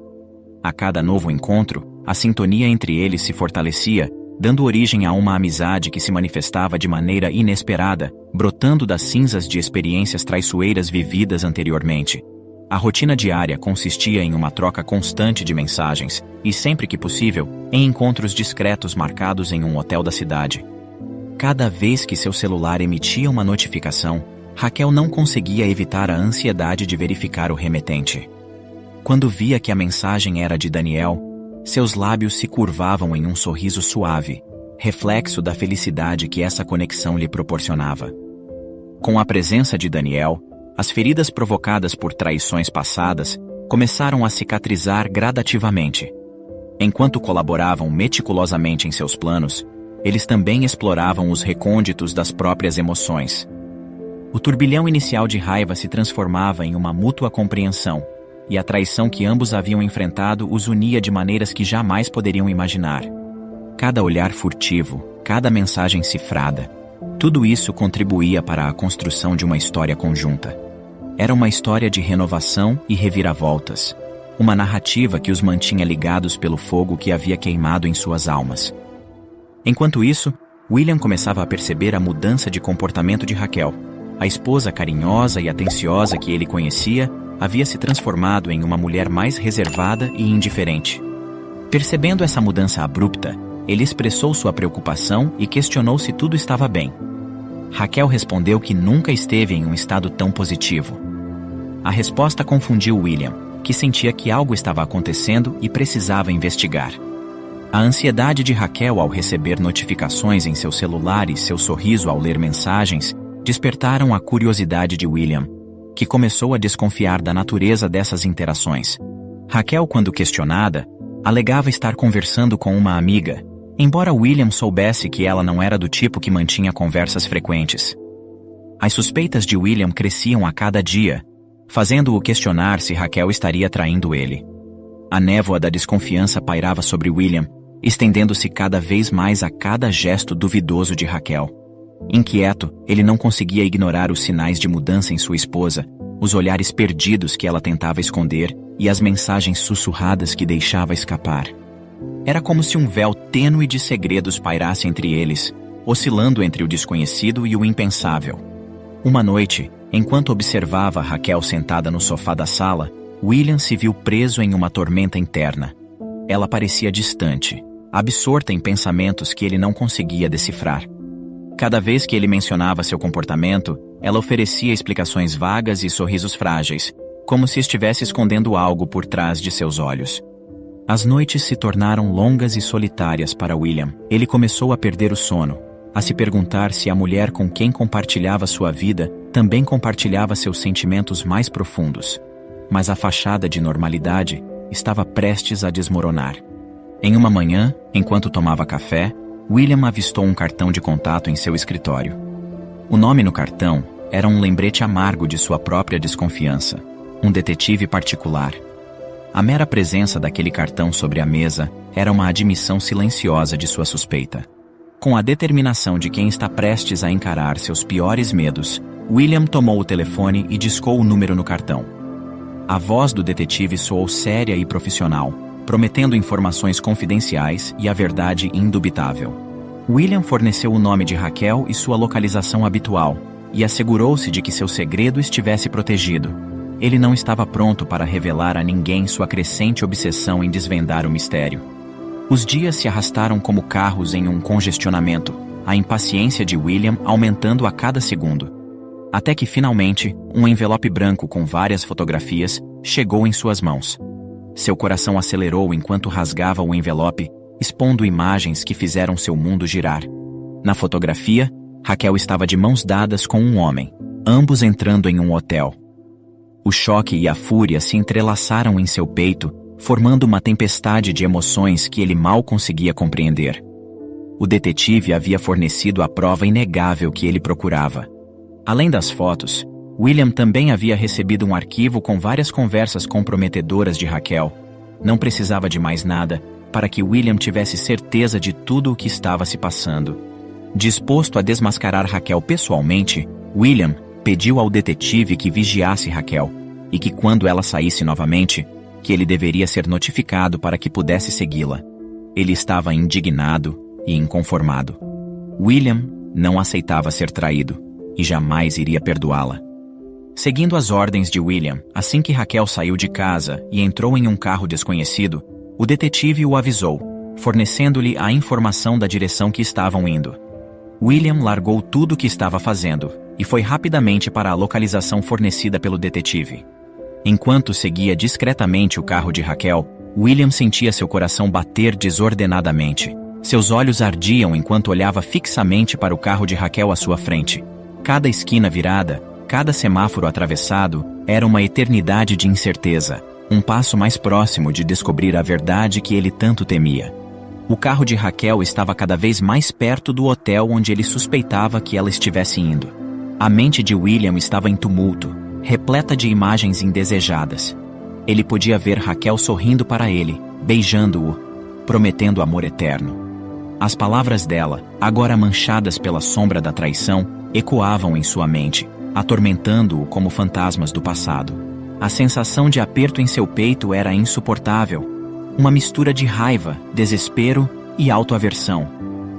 A cada novo encontro, a sintonia entre eles se fortalecia, dando origem a uma amizade que se manifestava de maneira inesperada, brotando das cinzas de experiências traiçoeiras vividas anteriormente. A rotina diária consistia em uma troca constante de mensagens, e sempre que possível, em encontros discretos marcados em um hotel da cidade. Cada vez que seu celular emitia uma notificação, Raquel não conseguia evitar a ansiedade de verificar o remetente. Quando via que a mensagem era de Daniel, seus lábios se curvavam em um sorriso suave, reflexo da felicidade que essa conexão lhe proporcionava. Com a presença de Daniel, as feridas provocadas por traições passadas começaram a cicatrizar gradativamente. Enquanto colaboravam meticulosamente em seus planos, eles também exploravam os recônditos das próprias emoções. O turbilhão inicial de raiva se transformava em uma mútua compreensão, e a traição que ambos haviam enfrentado os unia de maneiras que jamais poderiam imaginar. Cada olhar furtivo, cada mensagem cifrada, tudo isso contribuía para a construção de uma história conjunta. Era uma história de renovação e reviravoltas, uma narrativa que os mantinha ligados pelo fogo que havia queimado em suas almas. Enquanto isso, William começava a perceber a mudança de comportamento de Raquel. A esposa carinhosa e atenciosa que ele conhecia havia se transformado em uma mulher mais reservada e indiferente. Percebendo essa mudança abrupta, ele expressou sua preocupação e questionou se tudo estava bem. Raquel respondeu que nunca esteve em um estado tão positivo. A resposta confundiu William, que sentia que algo estava acontecendo e precisava investigar. A ansiedade de Raquel ao receber notificações em seu celular e seu sorriso ao ler mensagens despertaram a curiosidade de William. que começou a desconfiar da natureza dessas interações. Raquel, quando questionada, alegava estar conversando com uma amiga, embora William soubesse que ela não era do tipo que mantinha conversas frequentes. As suspeitas de William cresciam a cada dia, fazendo-o questionar se Raquel estaria traindo ele. A névoa da desconfiança pairava sobre William, estendendo-se cada vez mais a cada gesto duvidoso de Raquel. Inquieto, ele não conseguia ignorar os sinais de mudança em sua esposa, os olhares perdidos que ela tentava esconder e as mensagens sussurradas que deixava escapar. Era como se um véu tênue de segredos pairasse entre eles, oscilando entre o desconhecido e o impensável. Uma noite, enquanto observava Raquel sentada no sofá da sala, William se viu preso em uma tormenta interna. Ela parecia distante, absorta em pensamentos que ele não conseguia decifrar. Cada vez que ele mencionava seu comportamento, ela oferecia explicações vagas e sorrisos frágeis, como se estivesse escondendo algo por trás de seus olhos. As noites se tornaram longas e solitárias para William. Ele começou a perder o sono, a se perguntar se a mulher com quem compartilhava sua vida também compartilhava seus sentimentos mais profundos. Mas a fachada de normalidade estava prestes a desmoronar. Em uma manhã, enquanto tomava café, William avistou um cartão de contato em seu escritório. O nome no cartão era um lembrete amargo de sua própria desconfiança, um detetive particular. A mera presença daquele cartão sobre a mesa era uma admissão silenciosa de sua suspeita. Com a determinação de quem está prestes a encarar seus piores medos, William tomou o telefone e discou o número no cartão. A voz do detetive soou séria e profissional, prometendo informações confidenciais e a verdade indubitável. William forneceu o nome de Raquel e sua localização habitual, e assegurou-se de que seu segredo estivesse protegido. Ele não estava pronto para revelar a ninguém sua crescente obsessão em desvendar o mistério. Os dias se arrastaram como carros em um congestionamento, a impaciência de William aumentando a cada segundo. Até que, finalmente, um envelope branco com várias fotografias chegou em suas mãos. Seu coração acelerou enquanto rasgava o envelope, expondo imagens que fizeram seu mundo girar. Na fotografia, Raquel estava de mãos dadas com um homem, ambos entrando em um hotel. O choque e a fúria se entrelaçaram em seu peito, formando uma tempestade de emoções que ele mal conseguia compreender. O detetive havia fornecido a prova inegável que ele procurava. Além das fotos, William também havia recebido um arquivo com várias conversas comprometedoras de Raquel. Não precisava de mais nada para que William tivesse certeza de tudo o que estava se passando. Disposto a desmascarar Raquel pessoalmente, William pediu ao detetive que vigiasse Raquel e que, quando ela saísse novamente, que ele deveria ser notificado para que pudesse segui-la. Ele estava indignado e inconformado. William não aceitava ser traído e jamais iria perdoá-la. Seguindo as ordens de William, assim que Raquel saiu de casa e entrou em um carro desconhecido, o detetive o avisou, fornecendo-lhe a informação da direção que estavam indo. William largou tudo o que estava fazendo e foi rapidamente para a localização fornecida pelo detetive. Enquanto seguia discretamente o carro de Raquel, William sentia seu coração bater desordenadamente. Seus olhos ardiam enquanto olhava fixamente para o carro de Raquel à sua frente. Cada esquina virada, cada semáforo atravessado, era uma eternidade de incerteza, um passo mais próximo de descobrir a verdade que ele tanto temia. O carro de Raquel estava cada vez mais perto do hotel onde ele suspeitava que ela estivesse indo. A mente de William estava em tumulto, repleta de imagens indesejadas. Ele podia ver Raquel sorrindo para ele, beijando-o, prometendo amor eterno. As palavras dela, agora manchadas pela sombra da traição, ecoavam em sua mente, atormentando-o como fantasmas do passado. A sensação de aperto em seu peito era insuportável. Uma mistura de raiva, desespero e autoaversão.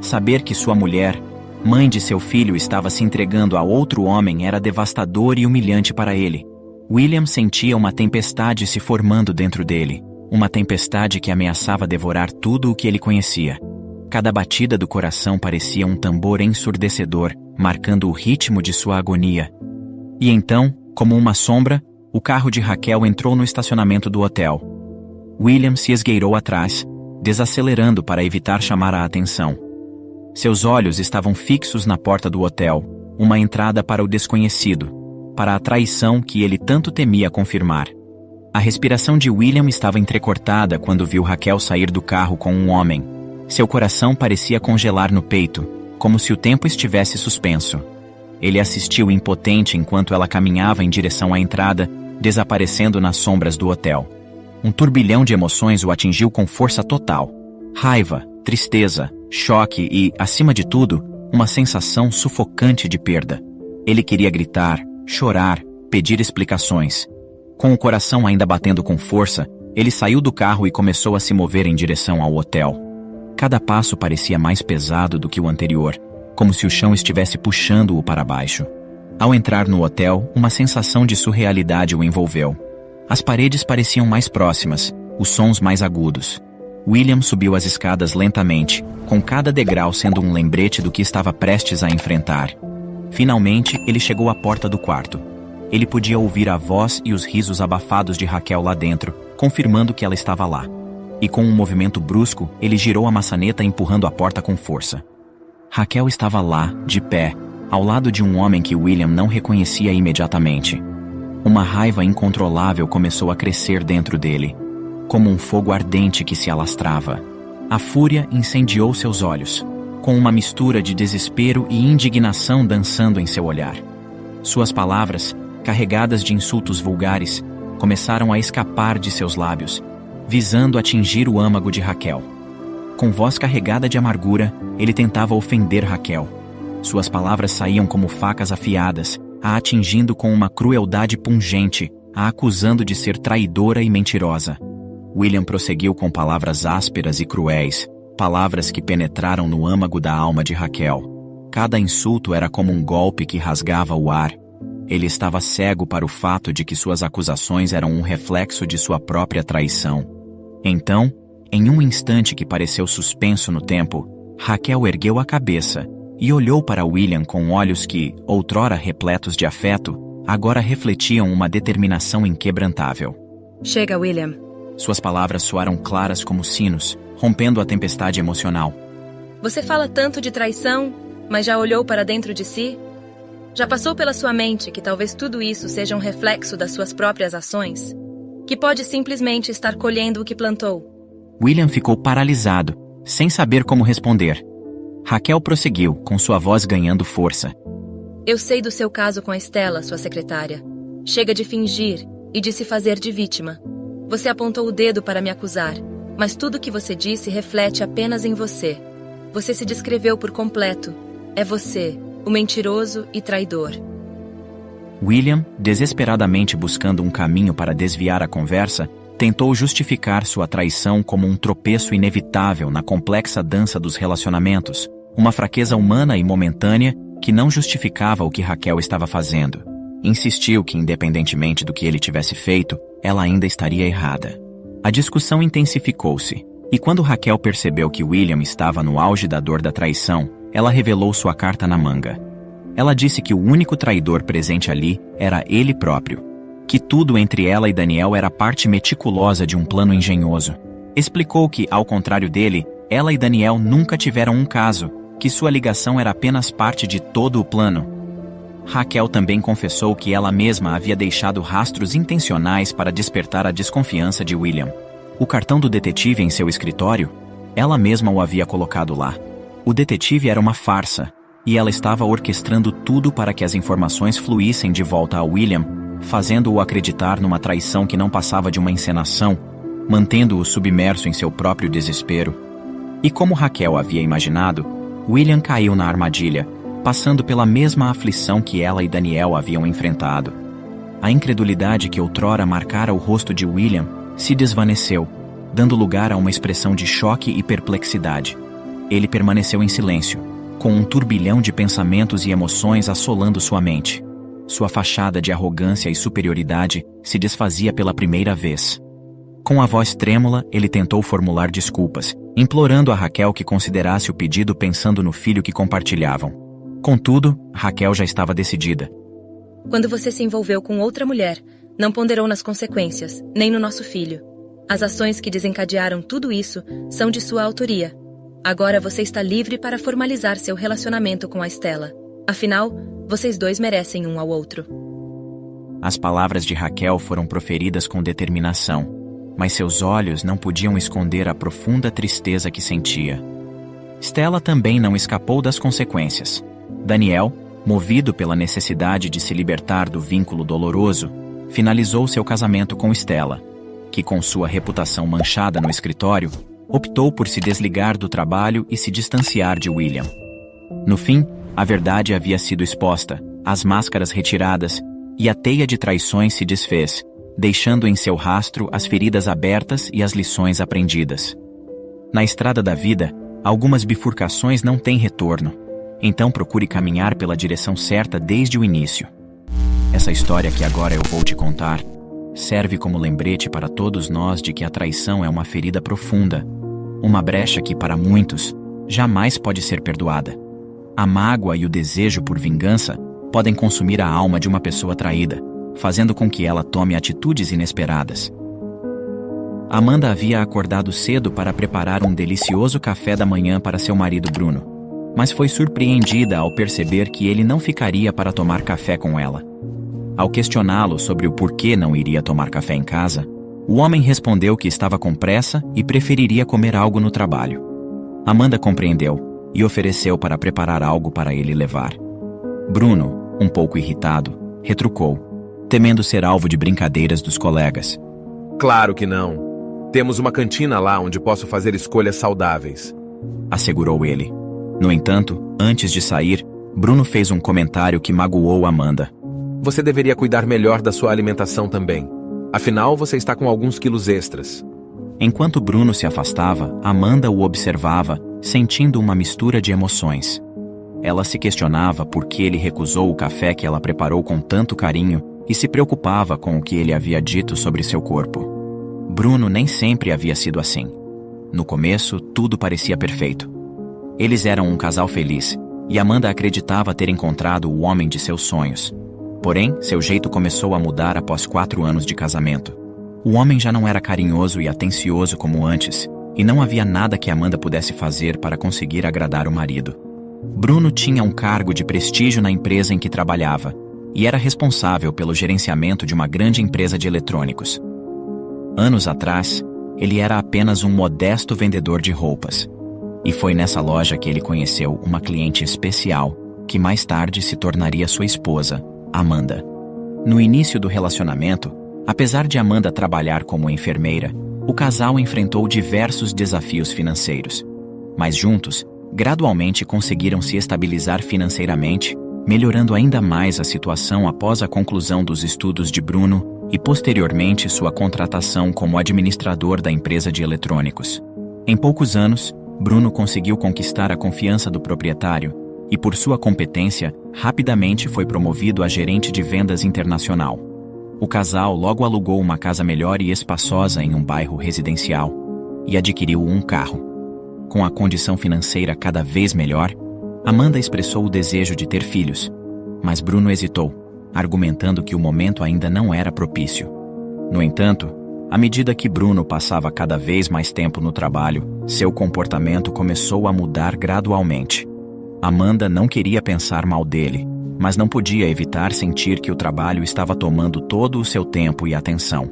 Saber que sua mulher, mãe de seu filho, estava se entregando a outro homem era devastador e humilhante para ele. William sentia uma tempestade se formando dentro dele, uma tempestade que ameaçava devorar tudo o que ele conhecia. Cada batida do coração parecia um tambor ensurdecedor, marcando o ritmo de sua agonia. E então, como uma sombra, o carro de Raquel entrou no estacionamento do hotel. William se esgueirou atrás, desacelerando para evitar chamar a atenção. Seus olhos estavam fixos na porta do hotel, uma entrada para o desconhecido, para a traição que ele tanto temia confirmar. A respiração de William estava entrecortada quando viu Raquel sair do carro com um homem. Seu coração parecia congelar no peito, como se o tempo estivesse suspenso. Ele assistiu impotente enquanto ela caminhava em direção à entrada, desaparecendo nas sombras do hotel. Um turbilhão de emoções o atingiu com força total. Raiva, tristeza, choque e, acima de tudo, uma sensação sufocante de perda. Ele queria gritar, chorar, pedir explicações. Com o coração ainda batendo com força, ele saiu do carro e começou a se mover em direção ao hotel. Cada passo parecia mais pesado do que o anterior, como se o chão estivesse puxando-o para baixo. Ao entrar no hotel, uma sensação de surrealidade o envolveu. As paredes pareciam mais próximas, os sons mais agudos. William subiu as escadas lentamente, com cada degrau sendo um lembrete do que estava prestes a enfrentar. Finalmente, ele chegou à porta do quarto. Ele podia ouvir a voz e os risos abafados de Raquel lá dentro, confirmando que ela estava lá. E com um movimento brusco, ele girou a maçaneta empurrando a porta com força. Raquel estava lá, de pé, ao lado de um homem que William não reconhecia imediatamente. Uma raiva incontrolável começou a crescer dentro dele, como um fogo ardente que se alastrava. A fúria incendiou seus olhos, com uma mistura de desespero e indignação dançando em seu olhar. Suas palavras, carregadas de insultos vulgares, começaram a escapar de seus lábios, visando atingir o âmago de Raquel. Com voz carregada de amargura, ele tentava ofender Raquel. Suas palavras saíam como facas afiadas, a atingindo com uma crueldade pungente, a acusando de ser traidora e mentirosa. William prosseguiu com palavras ásperas e cruéis, palavras que penetraram no âmago da alma de Raquel. Cada insulto era como um golpe que rasgava o ar. Ele estava cego para o fato de que suas acusações eram um reflexo de sua própria traição. Então, em um instante que pareceu suspenso no tempo, Raquel ergueu a cabeça e olhou para William com olhos que, outrora repletos de afeto, agora refletiam uma determinação inquebrantável. Chega, William. Suas palavras soaram claras como sinos, rompendo a tempestade emocional. Você fala tanto de traição, mas já olhou para dentro de si? Já passou pela sua mente que talvez tudo isso seja um reflexo das suas próprias ações? Que pode simplesmente estar colhendo o que plantou? William ficou paralisado, sem saber como responder. Raquel prosseguiu, com sua voz ganhando força. Eu sei do seu caso com a Estela, sua secretária. Chega de fingir e de se fazer de vítima. Você apontou o dedo para me acusar, mas tudo o que você disse reflete apenas em você. Você se descreveu por completo. É você, o mentiroso e traidor. William, desesperadamente buscando um caminho para desviar a conversa, tentou justificar sua traição como um tropeço inevitável na complexa dança dos relacionamentos, uma fraqueza humana e momentânea que não justificava o que Raquel estava fazendo. Insistiu que, independentemente do que ele tivesse feito, ela ainda estaria errada. A discussão intensificou-se, e quando Raquel percebeu que William estava no auge da dor da traição, ela revelou sua carta na manga. Ela disse que o único traidor presente ali era ele próprio, que tudo entre ela e Daniel era parte meticulosa de um plano engenhoso. Explicou que, ao contrário dele, ela e Daniel nunca tiveram um caso, que sua ligação era apenas parte de todo o plano. Raquel também confessou que ela mesma havia deixado rastros intencionais para despertar a desconfiança de William. O cartão do detetive em seu escritório? Ela mesma o havia colocado lá. O detetive era uma farsa, e ela estava orquestrando tudo para que as informações fluíssem de volta a William, fazendo-o acreditar numa traição que não passava de uma encenação, mantendo-o submerso em seu próprio desespero. E como Raquel havia imaginado, William caiu na armadilha, passando pela mesma aflição que ela e Daniel haviam enfrentado. A incredulidade que outrora marcara o rosto de William se desvaneceu, dando lugar a uma expressão de choque e perplexidade. Ele permaneceu em silêncio, com um turbilhão de pensamentos e emoções assolando sua mente. Sua fachada de arrogância e superioridade se desfazia pela primeira vez. Com a voz trêmula, ele tentou formular desculpas, implorando a Raquel que considerasse o pedido pensando no filho que compartilhavam. Contudo, Raquel já estava decidida. Quando você se envolveu com outra mulher, não ponderou nas consequências, nem no nosso filho. As ações que desencadearam tudo isso são de sua autoria. Agora você está livre para formalizar seu relacionamento com a Estela. Afinal, vocês dois merecem um ao outro. As palavras de Raquel foram proferidas com determinação, mas seus olhos não podiam esconder a profunda tristeza que sentia. Stella também não escapou das consequências. Daniel, movido pela necessidade de se libertar do vínculo doloroso, finalizou seu casamento com Stella, que, com sua reputação manchada no escritório, optou por se desligar do trabalho e se distanciar de William. No fim, a verdade havia sido exposta, as máscaras retiradas, e a teia de traições se desfez, deixando em seu rastro as feridas abertas e as lições aprendidas. Na estrada da vida, algumas bifurcações não têm retorno, então procure caminhar pela direção certa desde o início. Essa história que agora eu vou te contar serve como lembrete para todos nós de que a traição é uma ferida profunda, uma brecha que, para muitos, jamais pode ser perdoada. A mágoa e o desejo por vingança podem consumir a alma de uma pessoa traída, fazendo com que ela tome atitudes inesperadas. Amanda havia acordado cedo para preparar um delicioso café da manhã para seu marido Bruno, mas foi surpreendida ao perceber que ele não ficaria para tomar café com ela. Ao questioná-lo sobre o porquê não iria tomar café em casa, o homem respondeu que estava com pressa e preferiria comer algo no trabalho. Amanda compreendeu e ofereceu para preparar algo para ele levar. Bruno, um pouco irritado, retrucou, temendo ser alvo de brincadeiras dos colegas. Claro que não. Temos uma cantina lá onde posso fazer escolhas saudáveis, assegurou ele. No entanto, antes de sair, Bruno fez um comentário que magoou Amanda. Você deveria cuidar melhor da sua alimentação também. Afinal, você está com alguns quilos extras. Enquanto Bruno se afastava, Amanda o observava, sentindo uma mistura de emoções. Ela se questionava por que ele recusou o café que ela preparou com tanto carinho e se preocupava com o que ele havia dito sobre seu corpo. Bruno nem sempre havia sido assim. No começo, tudo parecia perfeito. Eles eram um casal feliz, e Amanda acreditava ter encontrado o homem de seus sonhos. Porém, seu jeito começou a mudar após 4 anos de casamento. O homem já não era carinhoso e atencioso como antes, e não havia nada que Amanda pudesse fazer para conseguir agradar o marido. Bruno tinha um cargo de prestígio na empresa em que trabalhava, e era responsável pelo gerenciamento de uma grande empresa de eletrônicos. Anos atrás, ele era apenas um modesto vendedor de roupas. E foi nessa loja que ele conheceu uma cliente especial, que mais tarde se tornaria sua esposa, Amanda. No início do relacionamento, apesar de Amanda trabalhar como enfermeira, o casal enfrentou diversos desafios financeiros. Mas juntos, gradualmente conseguiram se estabilizar financeiramente, melhorando ainda mais a situação após a conclusão dos estudos de Bruno e posteriormente sua contratação como administrador da empresa de eletrônicos. Em poucos anos, Bruno conseguiu conquistar a confiança do proprietário e, por sua competência, rapidamente foi promovido a gerente de vendas internacional. O casal logo alugou uma casa melhor e espaçosa em um bairro residencial e adquiriu um carro. Com a condição financeira cada vez melhor, Amanda expressou o desejo de ter filhos, mas Bruno hesitou, argumentando que o momento ainda não era propício. No entanto, à medida que Bruno passava cada vez mais tempo no trabalho, seu comportamento começou a mudar gradualmente. Amanda não queria pensar mal dele, mas não podia evitar sentir que o trabalho estava tomando todo o seu tempo e atenção.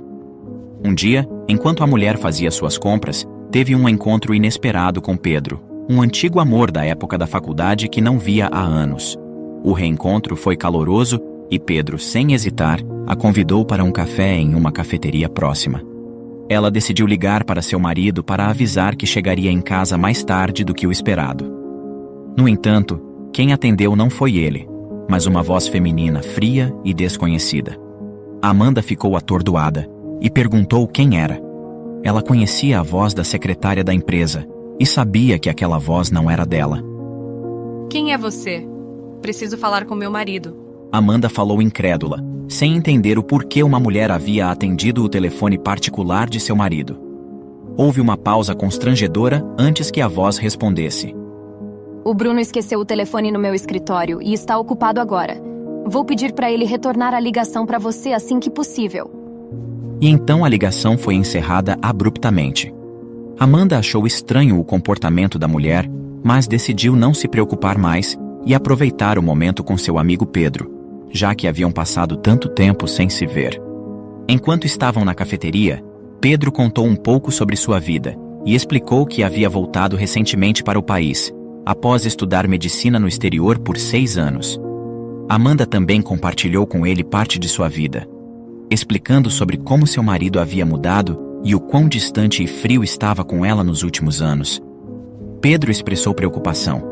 Um dia, enquanto a mulher fazia suas compras, teve um encontro inesperado com Pedro, um antigo amor da época da faculdade que não via há anos. O reencontro foi caloroso e Pedro, sem hesitar, a convidou para um café em uma cafeteria próxima. Ela decidiu ligar para seu marido para avisar que chegaria em casa mais tarde do que o esperado. No entanto, quem atendeu não foi ele, mas uma voz feminina fria e desconhecida. Amanda ficou atordoada e perguntou quem era. Ela conhecia a voz da secretária da empresa e sabia que aquela voz não era dela. Quem é você? Preciso falar com meu marido. Amanda falou incrédula, sem entender o porquê uma mulher havia atendido o telefone particular de seu marido. Houve uma pausa constrangedora antes que a voz respondesse. O Bruno esqueceu o telefone no meu escritório e está ocupado agora. Vou pedir para ele retornar a ligação para você assim que possível. E então a ligação foi encerrada abruptamente. Amanda achou estranho o comportamento da mulher, mas decidiu não se preocupar mais e aproveitar o momento com seu amigo Pedro, já que haviam passado tanto tempo sem se ver. Enquanto estavam na cafeteria, Pedro contou um pouco sobre sua vida e explicou que havia voltado recentemente para o país, após estudar medicina no exterior por 6 anos. Amanda também compartilhou com ele parte de sua vida, explicando sobre como seu marido havia mudado e o quão distante e frio estava com ela nos últimos anos. Pedro expressou preocupação.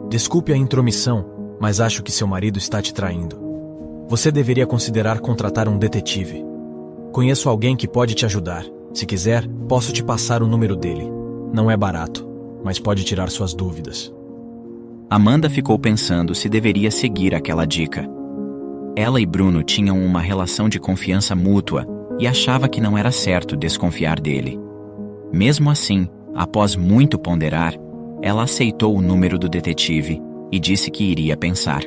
Desculpe a intromissão, mas acho que seu marido está te traindo. Você deveria considerar contratar um detetive. Conheço alguém que pode te ajudar. Se quiser, posso te passar o número dele. Não é barato, mas pode tirar suas dúvidas. Amanda ficou pensando se deveria seguir aquela dica. Ela e Bruno tinham uma relação de confiança mútua e achava que não era certo desconfiar dele. Mesmo assim, após muito ponderar, ela aceitou o número do detetive e disse que iria pensar.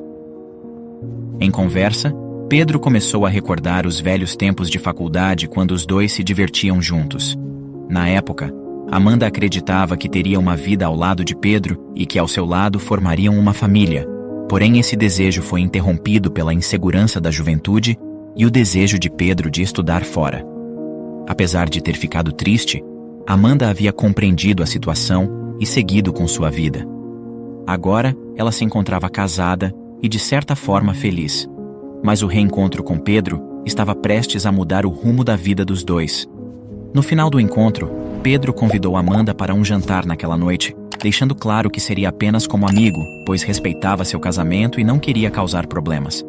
Em conversa, Pedro começou a recordar os velhos tempos de faculdade quando os dois se divertiam juntos. Na época, Amanda acreditava que teria uma vida ao lado de Pedro e que ao seu lado formariam uma família. Porém, esse desejo foi interrompido pela insegurança da juventude e o desejo de Pedro de estudar fora. Apesar de ter ficado triste, Amanda havia compreendido a situação e seguido com sua vida. Agora, ela se encontrava casada e de certa forma feliz. Mas o reencontro com Pedro estava prestes a mudar o rumo da vida dos dois. No final do encontro, Pedro convidou Amanda para um jantar naquela noite, deixando claro que seria apenas como amigo, pois respeitava seu casamento e não queria causar problemas.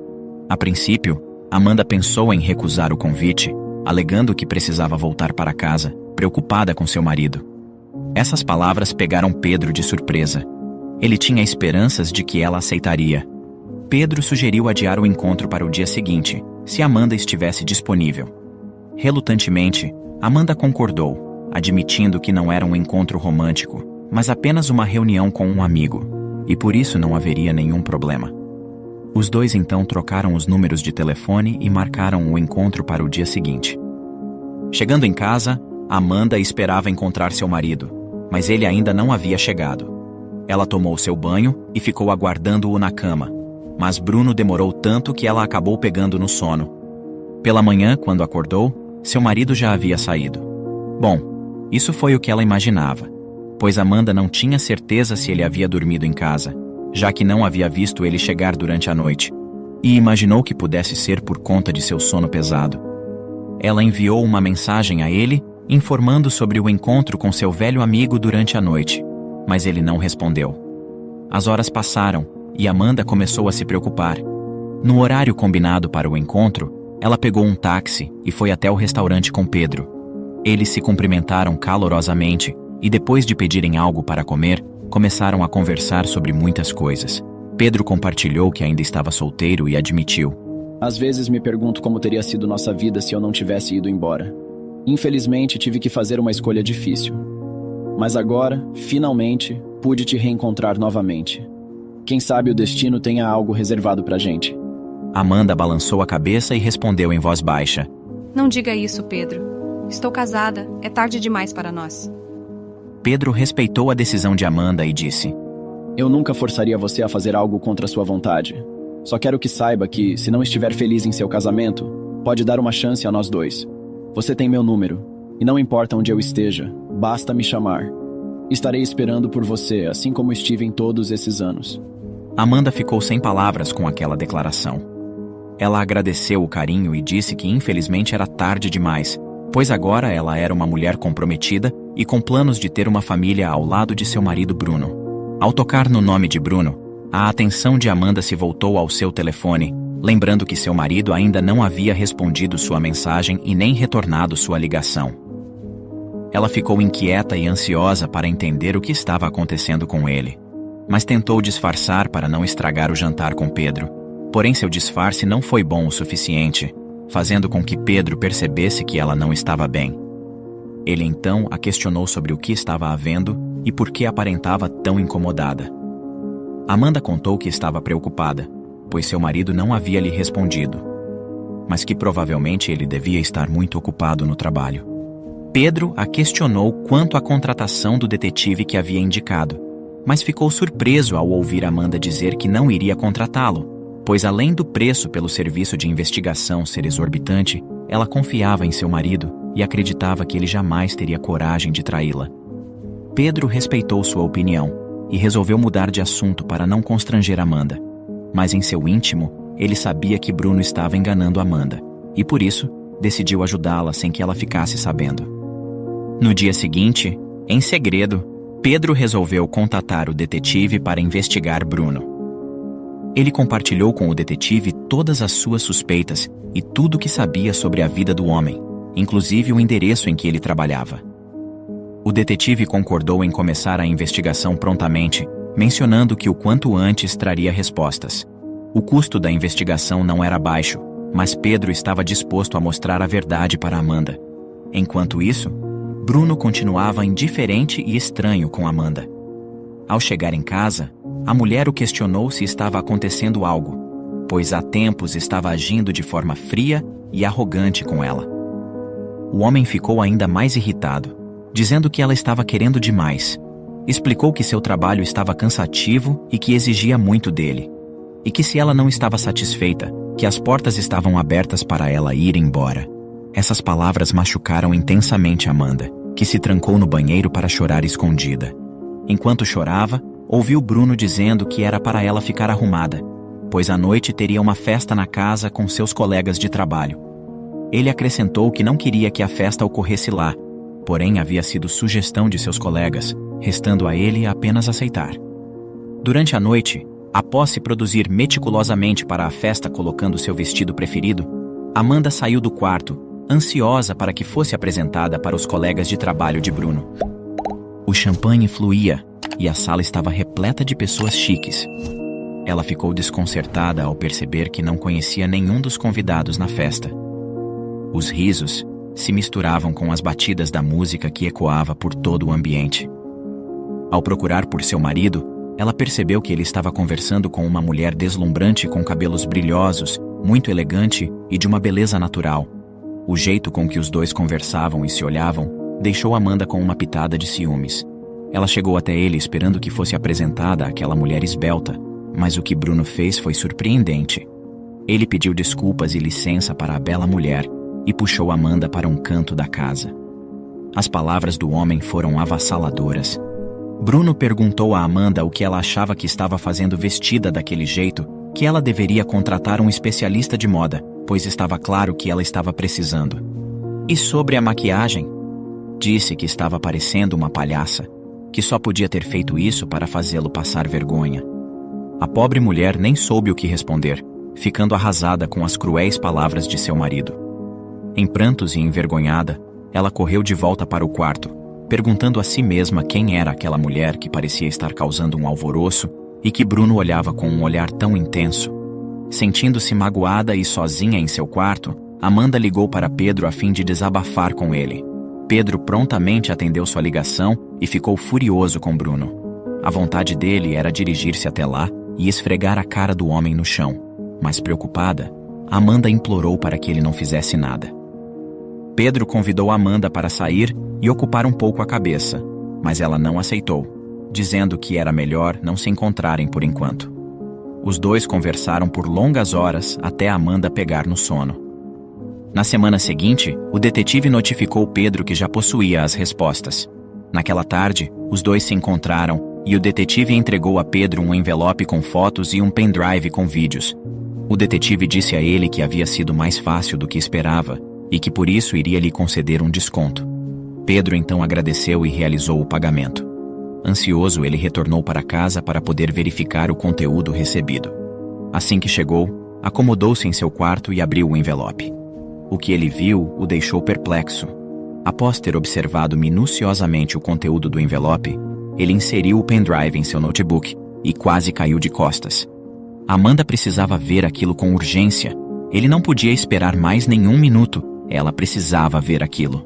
A princípio, Amanda pensou em recusar o convite, alegando que precisava voltar para casa, preocupada com seu marido. Essas palavras pegaram Pedro de surpresa. Ele tinha esperanças de que ela aceitaria. Pedro sugeriu adiar o encontro para o dia seguinte, se Amanda estivesse disponível. Relutantemente, Amanda concordou, admitindo que não era um encontro romântico, mas apenas uma reunião com um amigo, e por isso não haveria nenhum problema. Os dois então trocaram os números de telefone e marcaram o encontro para o dia seguinte. Chegando em casa, Amanda esperava encontrar seu marido, mas ele ainda não havia chegado. Ela tomou seu banho e ficou aguardando-o na cama, mas Bruno demorou tanto que ela acabou pegando no sono. Pela manhã, quando acordou, seu marido já havia saído. Bom, isso foi o que ela imaginava, pois Amanda não tinha certeza se ele havia dormido em casa, já que não havia visto ele chegar durante a noite, e imaginou que pudesse ser por conta de seu sono pesado. Ela enviou uma mensagem a ele, informando sobre o encontro com seu velho amigo durante a noite, mas ele não respondeu. As horas passaram, e Amanda começou a se preocupar. No horário combinado para o encontro, ela pegou um táxi e foi até o restaurante com Pedro. Eles se cumprimentaram calorosamente, e depois de pedirem algo para comer, começaram a conversar sobre muitas coisas. Pedro compartilhou que ainda estava solteiro e admitiu: Às vezes me pergunto como teria sido nossa vida se eu não tivesse ido embora. Infelizmente, tive que fazer uma escolha difícil. Mas agora, finalmente, pude te reencontrar novamente. Quem sabe o destino tenha algo reservado pra gente. Amanda balançou a cabeça e respondeu em voz baixa: Não diga isso, Pedro. Estou casada. É tarde demais para nós. Pedro respeitou a decisão de Amanda e disse: Eu nunca forçaria você a fazer algo contra sua vontade. Só quero que saiba que, se não estiver feliz em seu casamento, pode dar uma chance a nós dois. Você tem meu número, e não importa onde eu esteja, basta me chamar. Estarei esperando por você, assim como estive em todos esses anos. Amanda ficou sem palavras com aquela declaração. Ela agradeceu o carinho e disse que infelizmente era tarde demais, pois agora ela era uma mulher comprometida e com planos de ter uma família ao lado de seu marido Bruno. Ao tocar no nome de Bruno, a atenção de Amanda se voltou ao seu telefone, lembrando que seu marido ainda não havia respondido sua mensagem e nem retornado sua ligação. Ela ficou inquieta e ansiosa para entender o que estava acontecendo com ele, mas tentou disfarçar para não estragar o jantar com Pedro. Porém, seu disfarce não foi bom o suficiente, fazendo com que Pedro percebesse que ela não estava bem. Ele então a questionou sobre o que estava havendo e por que aparentava tão incomodada. Amanda contou que estava preocupada, pois seu marido não havia lhe respondido, mas que provavelmente ele devia estar muito ocupado no trabalho. Pedro a questionou quanto à contratação do detetive que havia indicado, mas ficou surpreso ao ouvir Amanda dizer que não iria contratá-lo, pois além do preço pelo serviço de investigação ser exorbitante, ela confiava em seu marido e acreditava que ele jamais teria coragem de traí-la. Pedro respeitou sua opinião e resolveu mudar de assunto para não constranger Amanda. Mas em seu íntimo, ele sabia que Bruno estava enganando Amanda, e por isso, decidiu ajudá-la sem que ela ficasse sabendo. No dia seguinte, em segredo, Pedro resolveu contatar o detetive para investigar Bruno. Ele compartilhou com o detetive todas as suas suspeitas e tudo o que sabia sobre a vida do homem, inclusive o endereço em que ele trabalhava. O detetive concordou em começar a investigação prontamente, mencionando que o quanto antes traria respostas. O custo da investigação não era baixo, mas Pedro estava disposto a mostrar a verdade para Amanda. Enquanto isso, Bruno continuava indiferente e estranho com Amanda. Ao chegar em casa, a mulher o questionou se estava acontecendo algo, pois há tempos estava agindo de forma fria e arrogante com ela. O homem ficou ainda mais irritado, dizendo que ela estava querendo demais. Explicou que seu trabalho estava cansativo e que exigia muito dele, e que se ela não estava satisfeita, que as portas estavam abertas para ela ir embora. Essas palavras machucaram intensamente Amanda, que se trancou no banheiro para chorar escondida. Enquanto chorava, ouviu Bruno dizendo que era para ela ficar arrumada, pois à noite teria uma festa na casa com seus colegas de trabalho. Ele acrescentou que não queria que a festa ocorresse lá, porém havia sido sugestão de seus colegas, restando a ele apenas aceitar. Durante a noite, após se produzir meticulosamente para a festa colocando seu vestido preferido, Amanda saiu do quarto, ansiosa para que fosse apresentada para os colegas de trabalho de Bruno. O champanhe fluía e a sala estava repleta de pessoas chiques. Ela ficou desconcertada ao perceber que não conhecia nenhum dos convidados na festa. Os risos se misturavam com as batidas da música que ecoava por todo o ambiente. Ao procurar por seu marido, ela percebeu que ele estava conversando com uma mulher deslumbrante com cabelos brilhosos, muito elegante e de uma beleza natural. O jeito com que os dois conversavam e se olhavam deixou Amanda com uma pitada de ciúmes. Ela chegou até ele esperando que fosse apresentada àquela mulher esbelta, mas o que Bruno fez foi surpreendente. Ele pediu desculpas e licença para a bela mulher e puxou Amanda para um canto da casa. As palavras do homem foram avassaladoras. Bruno perguntou a Amanda o que ela achava que estava fazendo vestida daquele jeito, que ela deveria contratar um especialista de moda, pois estava claro que ela estava precisando. E sobre a maquiagem? Disse que estava parecendo uma palhaça, que só podia ter feito isso para fazê-lo passar vergonha. A pobre mulher nem soube o que responder, ficando arrasada com as cruéis palavras de seu marido. Em prantos e envergonhada, ela correu de volta para o quarto, perguntando a si mesma quem era aquela mulher que parecia estar causando um alvoroço e que Bruno olhava com um olhar tão intenso. Sentindo-se magoada e sozinha em seu quarto, Amanda ligou para Pedro a fim de desabafar com ele. Pedro prontamente atendeu sua ligação e ficou furioso com Bruno. A vontade dele era dirigir-se até lá e esfregar a cara do homem no chão, mas preocupada, Amanda implorou para que ele não fizesse nada. Pedro convidou Amanda para sair e ocupar um pouco a cabeça, mas ela não aceitou, dizendo que era melhor não se encontrarem por enquanto. Os dois conversaram por longas horas até Amanda pegar no sono. Na semana seguinte, o detetive notificou Pedro que já possuía as respostas. Naquela tarde, os dois se encontraram e o detetive entregou a Pedro um envelope com fotos e um pendrive com vídeos. O detetive disse a ele que havia sido mais fácil do que esperava e que por isso iria lhe conceder um desconto. Pedro então agradeceu e realizou o pagamento. Ansioso, ele retornou para casa para poder verificar o conteúdo recebido. Assim que chegou, acomodou-se em seu quarto e abriu o envelope. O que ele viu o deixou perplexo. Após ter observado minuciosamente o conteúdo do envelope, ele inseriu o pendrive em seu notebook e quase caiu de costas. Amanda precisava ver aquilo com urgência. Ele não podia esperar mais nenhum minuto. Ela precisava ver aquilo.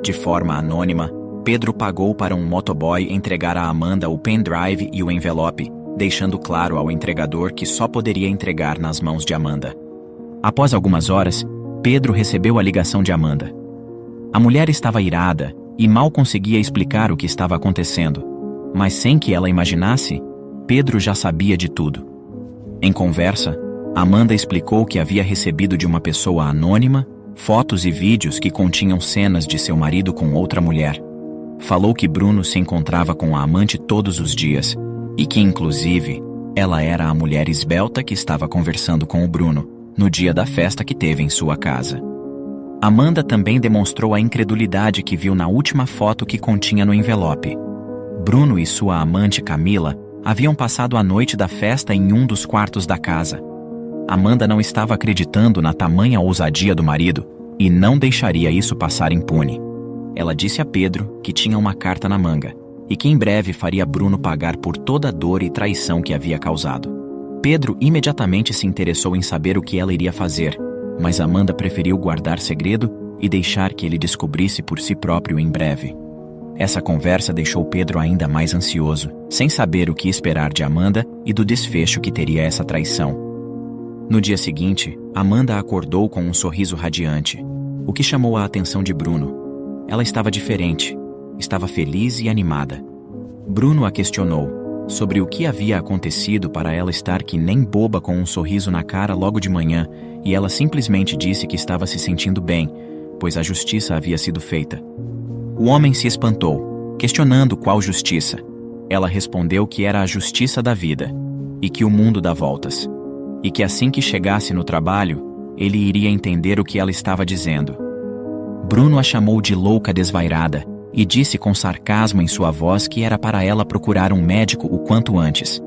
De forma anônima, Pedro pagou para um motoboy entregar a Amanda o pendrive e o envelope, deixando claro ao entregador que só poderia entregar nas mãos de Amanda. Após algumas horas, Pedro recebeu a ligação de Amanda. A mulher estava irada e mal conseguia explicar o que estava acontecendo, mas sem que ela imaginasse, Pedro já sabia de tudo. Em conversa, Amanda explicou que havia recebido de uma pessoa anônima fotos e vídeos que continham cenas de seu marido com outra mulher. Falou que Bruno se encontrava com a amante todos os dias e que, inclusive, ela era a mulher esbelta que estava conversando com o Bruno no dia da festa que teve em sua casa. Amanda também demonstrou a incredulidade que viu na última foto que continha no envelope. Bruno e sua amante Camila haviam passado a noite da festa em um dos quartos da casa. Amanda não estava acreditando na tamanha ousadia do marido e não deixaria isso passar impune. Ela disse a Pedro que tinha uma carta na manga e que em breve faria Bruno pagar por toda a dor e traição que havia causado. Pedro imediatamente se interessou em saber o que ela iria fazer, mas Amanda preferiu guardar segredo e deixar que ele descobrisse por si próprio em breve. Essa conversa deixou Pedro ainda mais ansioso, sem saber o que esperar de Amanda e do desfecho que teria essa traição. No dia seguinte, Amanda acordou com um sorriso radiante, o que chamou a atenção de Bruno. Ela estava diferente, estava feliz e animada. Bruno a questionou sobre o que havia acontecido para ela estar que nem boba com um sorriso na cara logo de manhã, e ela simplesmente disse que estava se sentindo bem, pois a justiça havia sido feita. O homem se espantou, questionando qual justiça. Ela respondeu que era a justiça da vida, e que o mundo dá voltas, e que assim que chegasse no trabalho, ele iria entender o que ela estava dizendo. Bruno a chamou de louca desvairada, e disse com sarcasmo em sua voz que era para ela procurar um médico o quanto antes.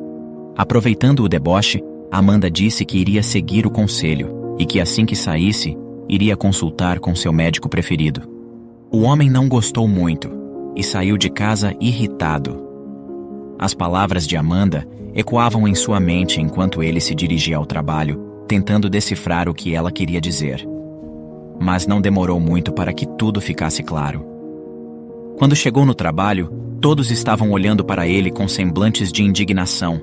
Aproveitando o deboche, Amanda disse que iria seguir o conselho, e que assim que saísse, iria consultar com seu médico preferido. O homem não gostou muito, e saiu de casa irritado. As palavras de Amanda ecoavam em sua mente enquanto ele se dirigia ao trabalho, tentando decifrar o que ela queria dizer. Mas não demorou muito para que tudo ficasse claro. Quando chegou no trabalho, todos estavam olhando para ele com semblantes de indignação.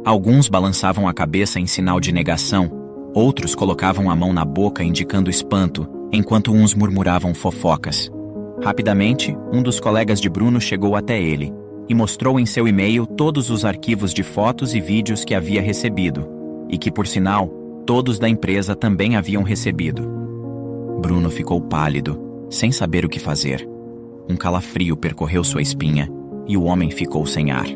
Alguns balançavam a cabeça em sinal de negação, outros colocavam a mão na boca indicando espanto, enquanto uns murmuravam fofocas. Rapidamente, um dos colegas de Bruno chegou até ele e mostrou em seu e-mail todos os arquivos de fotos e vídeos que havia recebido, e que, por sinal, todos da empresa também haviam recebido. Bruno ficou pálido, sem saber o que fazer. Um calafrio percorreu sua espinha e o homem ficou sem ar.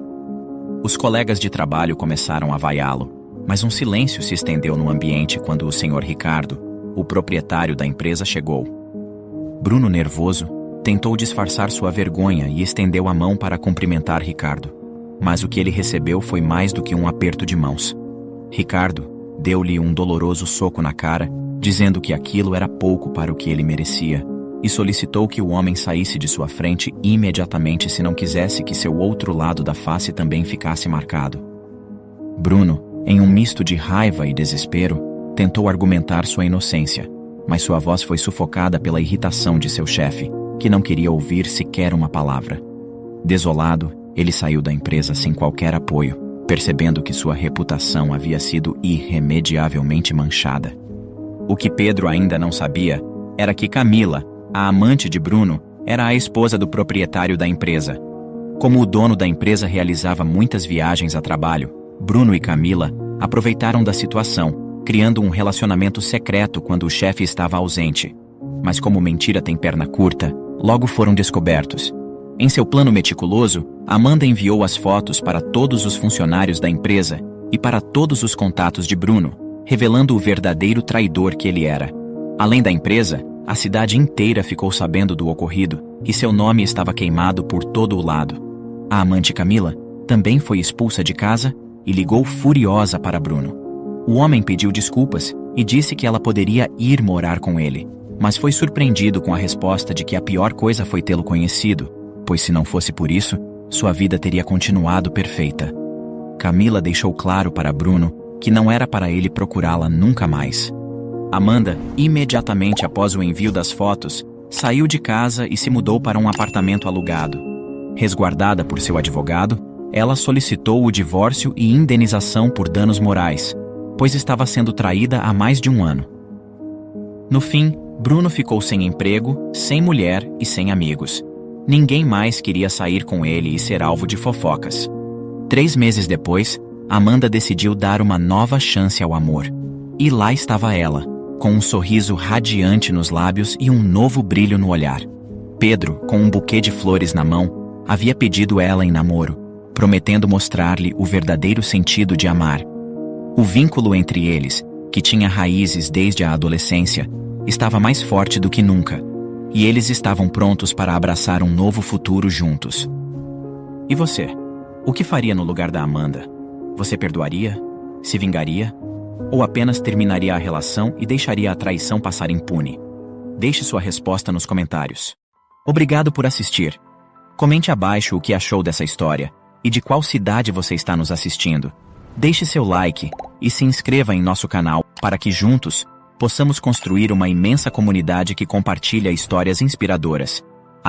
Os colegas de trabalho começaram a vaiá-lo, mas um silêncio se estendeu no ambiente quando o Sr. Ricardo, o proprietário da empresa, chegou. Bruno, nervoso, tentou disfarçar sua vergonha e estendeu a mão para cumprimentar Ricardo, mas o que ele recebeu foi mais do que um aperto de mãos. Ricardo deu-lhe um doloroso soco na cara, dizendo que aquilo era pouco para o que ele merecia, e solicitou que o homem saísse de sua frente imediatamente se não quisesse que seu outro lado da face também ficasse marcado. Bruno, em um misto de raiva e desespero, tentou argumentar sua inocência, mas sua voz foi sufocada pela irritação de seu chefe, que não queria ouvir sequer uma palavra. Desolado, ele saiu da empresa sem qualquer apoio, percebendo que sua reputação havia sido irremediavelmente manchada. O que Pedro ainda não sabia era que Camila, a amante de Bruno, era a esposa do proprietário da empresa. Como o dono da empresa realizava muitas viagens a trabalho, Bruno e Camila aproveitaram da situação, criando um relacionamento secreto quando o chefe estava ausente. Mas como mentira tem perna curta, logo foram descobertos. Em seu plano meticuloso, Amanda enviou as fotos para todos os funcionários da empresa e para todos os contatos de Bruno, revelando o verdadeiro traidor que ele era. Além da empresa, a cidade inteira ficou sabendo do ocorrido e seu nome estava queimado por todo o lado. A amante Camila também foi expulsa de casa e ligou furiosa para Bruno. O homem pediu desculpas e disse que ela poderia ir morar com ele, mas foi surpreendido com a resposta de que a pior coisa foi tê-lo conhecido, pois se não fosse por isso, sua vida teria continuado perfeita. Camila deixou claro para Bruno que não era para ele procurá-la nunca mais. Amanda, imediatamente após o envio das fotos, saiu de casa e se mudou para um apartamento alugado. Resguardada por seu advogado, ela solicitou o divórcio e indenização por danos morais, pois estava sendo traída há mais de um ano. No fim, Bruno ficou sem emprego, sem mulher e sem amigos. Ninguém mais queria sair com ele e ser alvo de fofocas. 3 meses depois, Amanda decidiu dar uma nova chance ao amor. E lá estava ela, com um sorriso radiante nos lábios e um novo brilho no olhar. Pedro, com um buquê de flores na mão, havia pedido ela em namoro, prometendo mostrar-lhe o verdadeiro sentido de amar. O vínculo entre eles, que tinha raízes desde a adolescência, estava mais forte do que nunca, e eles estavam prontos para abraçar um novo futuro juntos. E você? O que faria no lugar da Amanda? Você perdoaria? Se vingaria? Ou apenas terminaria a relação e deixaria a traição passar impune? Deixe sua resposta nos comentários. Obrigado por assistir. Comente abaixo o que achou dessa história e de qual cidade você está nos assistindo. Deixe seu like e se inscreva em nosso canal para que juntos possamos construir uma imensa comunidade que compartilha histórias inspiradoras.